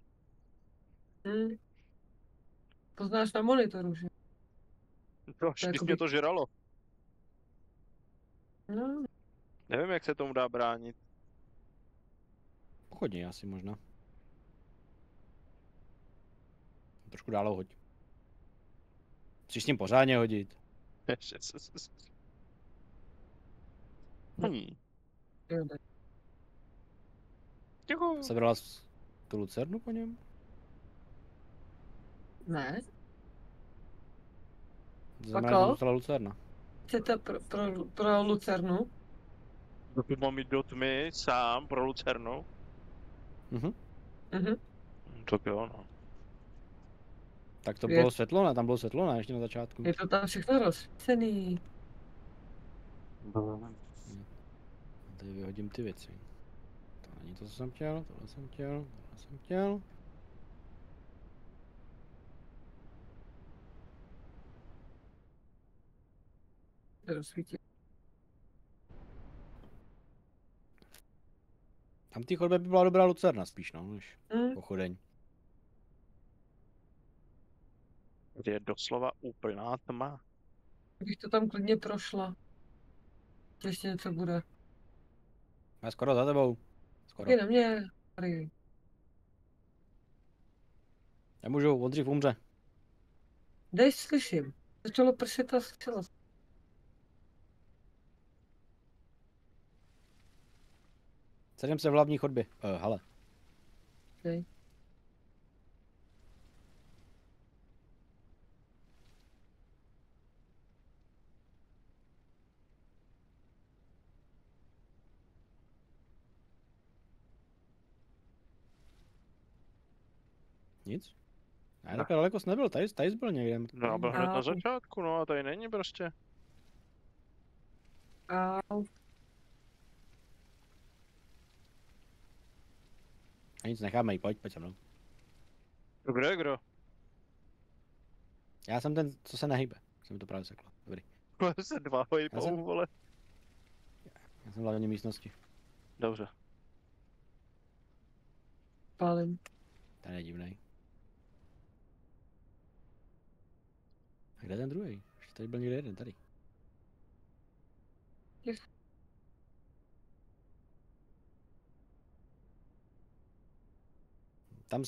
Poznáš na monitoru, že? To až když jakoby- mě to žralo. No, Nevím, jak se tomu dá bránit. Pochodně asi možná. Trošku dál ho hoď. Musíš s ním pořádně hodit. jo, tak. Děkuju. Sebrala jsi tu lucernu po něm? Ne, To znamená, Pako? že zůstala lucerna. chcete pro Lucernu? Dokud mám jít do tmy sám pro Lucernu. Mhm. Mhm. Tak jo, no. Tak to Je- bylo světlo, ne? Tam bylo světlo, ne? Ještě na začátku. Je to tam všechno rozsvícený. Tady vyhodím ty věci. To není to, co jsem chtěl, tohle jsem chtěl, tohle jsem chtěl. Je rozsvítí. Tam v té chodbě by byla dobrá lucerna spíš, no, než pochodeň. Tady je doslova úplná tma. Bych to tam klidně prošla. Ještě něco bude. Já skoro za tebou. Skoro. Je na mě. Tady. Nemůžu, on dřív umře. Dej, slyším. Začalo pršet a slyšela. Sedím se v hlavní chodbě. Hele. Okay. Nic? Ne, takhle daleko jsi nebyl, tady jsi byl někde. No, já byl hned na A- začátku, no a tady není prostě. Au. A nic, necháme jí, pojď se mnou. Kdo je kdo? Já jsem ten, co se nehýbe. Jsem to právě sekla. Dobrý. Se 2 hojpou, vole. Já jsem v hlavní místnosti. Dobře. Pálím. Ten je divnej. A kde je ten druhý? Ještě tady byl někde jeden, tady. Yes. Tam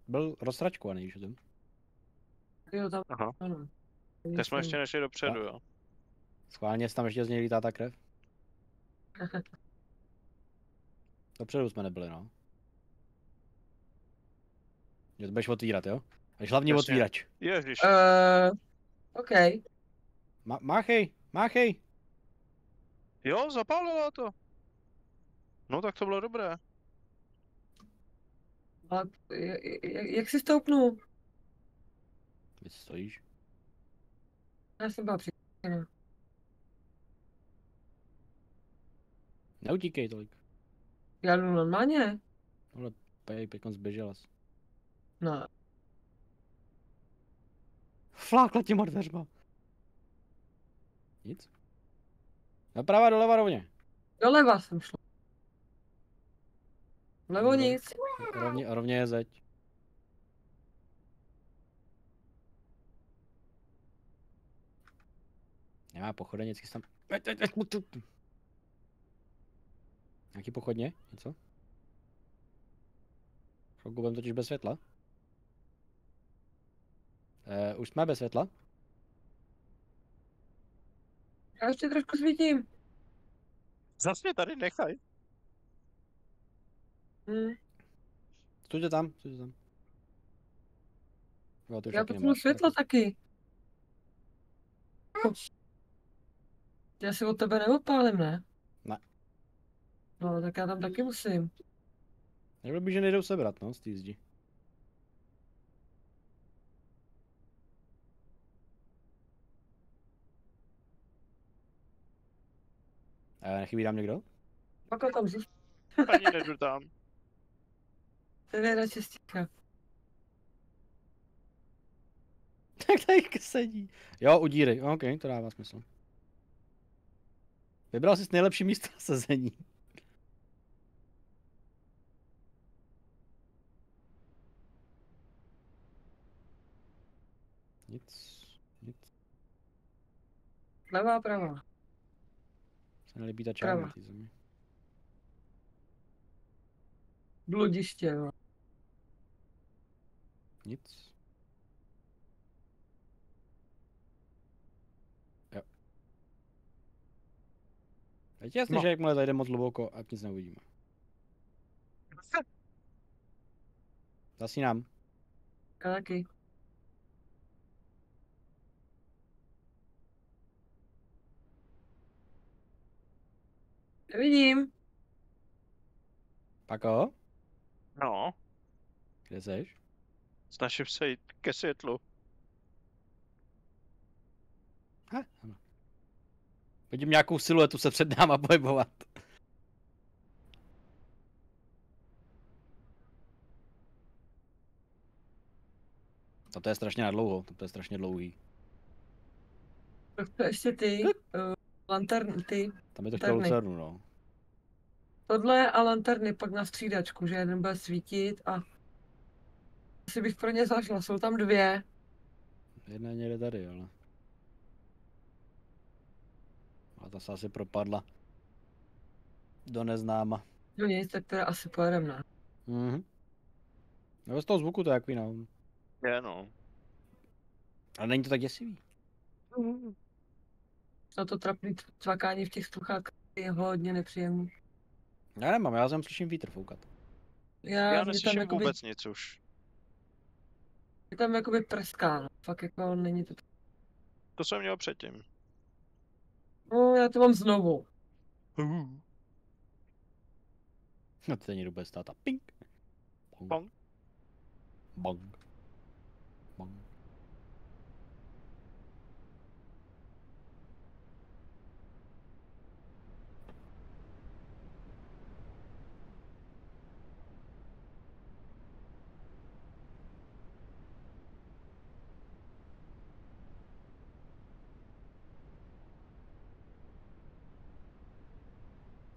byl rozsračkovaný, víš o tom? Jo, tam. Aha. Ano. Tak jsme ještě nešli dopředu, jo. Schválně tam ještě z něj lítá ta krev. Dopředu jsme nebyli, no. Že to budeš otvírat, jo? Až hlavně Jasně. otvírač. Ježiš. OK. Máchej, máchej! Jo, zapálila to. No tak to bylo dobré. A jak si stoupnu? Ty stojíš. Já jsem byla připravená. Neutíkej tolik. Já jdu normálně? Pěkně zběžela jsi. No. Flákla těma dveřma. Nic. Doprava doleva rovně. Doleva jsem šla. Vlevo nic. Rovně je zeď. Nemá pochodenický tam. Nějaký pochodně? Něco? Chvilku budem totiž bez světla. Už jsme bez světla? Já ještě trošku svítím. Zas mě tady nechaj. Stůjte tam. Jo, to už Já taky potřebuji nemá. světlo taky. Já si od tebe neodpálím, ne? Ne. No, tak já tam taky musím. Nebylo by, že nejdou sebrat, no, z té zdi. Nechybí nám někdo? Pak tam zůstanu. Ani nejdu tam. To je radši stíka. Tak tady sedí. Jo, u díry, ok, to dává smysl. Vybral jsi nejlepší místo na sezení. Nic. Levá, pravá. Se nelíbí ta čára na Prava. té zemi. Bludiště, jo. Nic. Jo. Teď jasně, No. že jakmile zajde moc hluboko, ať nic neuvidíme. Zasínám. Já taky. Nevidím. Pako? No, Kde seš? snažím se jít ke světlu. Ano. Vidím nějakou siluetu se před náma pohybovat. To je strašně nadlouho, to je strašně dlouhý. Tak to ještě ty. Lanterny, ty. Tam je to chtělo Lanterny. lucernu, no. Tohle a lanterny pak na střídačku, že jeden bude svítit a... Asi bych pro ně zašla, jsou tam dvě. Jedna je někde tady, ale... A ta se asi propadla. Do neznáma. No nic, tak teda asi pojedem, ne? Mhm. No z toho zvuku to je jak no. Je no. Ale není to tak děsivý. No to trapný cvakání v těch sluchátkách je hodně nepříjemný. Já nemám, já jsem slyším vítr foukat. Já Mě tam neslyším jakoby, vůbec nic už. mě tam jakoby prská, no. Fakt jako není to... To jsem měl předtím. No já to mám znovu. No to někdo bude stát a ping. Bong. Bong. Bong. Bong.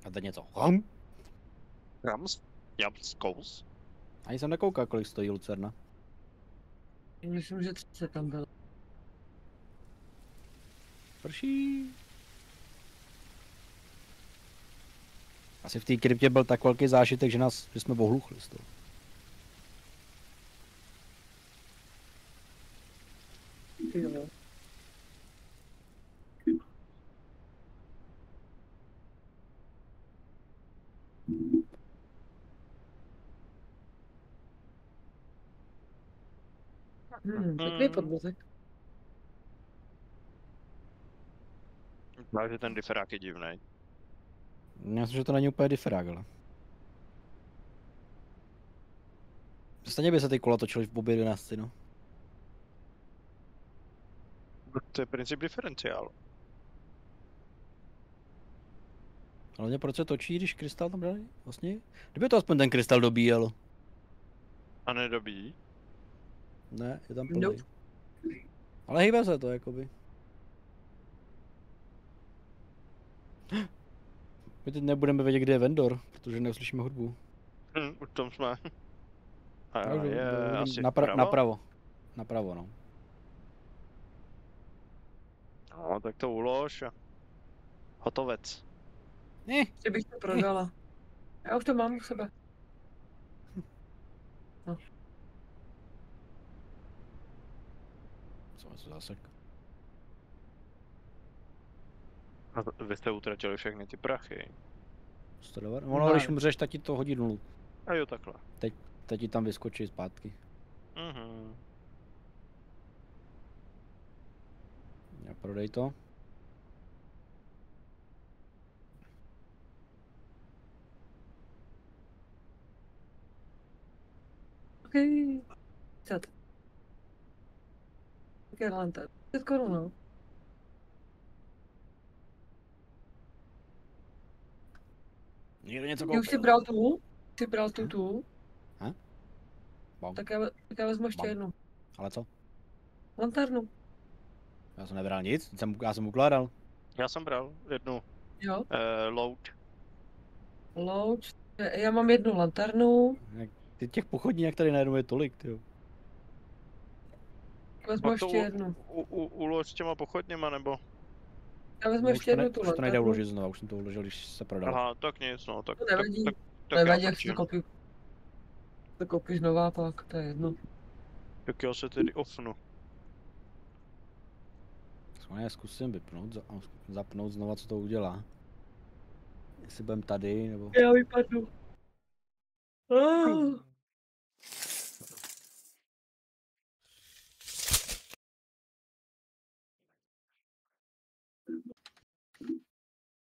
A teď něco. Rams? Jamskous? Ani jsem nekoukal, kolik stojí lucerna. Myslím, že 30 tam bylo. Prší. Asi v té kryptě byl tak velký zážitek, že jsme ohluchli z toho. Jo. Pěkný podvozek. Takže ten diferák je divný. Já myslím, že to není úplně diferák, ale... Stejně by se ty kola točily v obě 11, no. To je princip diferenciálu. Ale mě proč se točí, když krystal tam dali? Vlastně? Kdyby to aspoň ten krystal dobíjel. A nedobíjí? Ne, je tam plný. Nope. Ale hýbe se to, jakoby. My teď nebudeme vědět, kde je vendor, protože neuslyšíme hudbu. Už tam jsme. A Já už je jdu asi napravo. vpravo? Napravo, no. No, tak to ulož a hotovec. Že bych to prodala. Já už to mám u sebe. Co je to zase? A vy jste utratili všechny ty prachy. 109? Ono, když umřeš, tak ti to hodí nulu. A jo, takhle. Teď ti tam vyskočí zpátky. Mhm. Já prodej to. OK. 10. Tak je lantern. 10 korun, no. Někdo něco Ty už jsi koupil. bral tu? Jsi bral tu? Mám. Tak já vezmu ještě Mám. jednu. Ale co? Lanternu. Já jsem nebral nic, já jsem ukládal. Já jsem bral jednu Jo. load. Louč. Já mám jednu lanternu. Ty těch pochodní, jak tady najednou je tolik, tyjo. Vezmu Pak to ještě jednu. ulož s těma pochodněma, nebo? Já vezmu No, ještě jednu tu už to nejde lanternu. uložit znovu, už jsem to uložil, když se prodal. Aha, tak nic, no, tak... To nevadí. tak Nevadí, já jak si to točím. koupím. To koupíš nová pak, to je jedno. Tak já se tedy offnu. Já zkusím vypnout, zapnout znova, co to udělá. Jestli budem tady, nebo... Já vypadnu.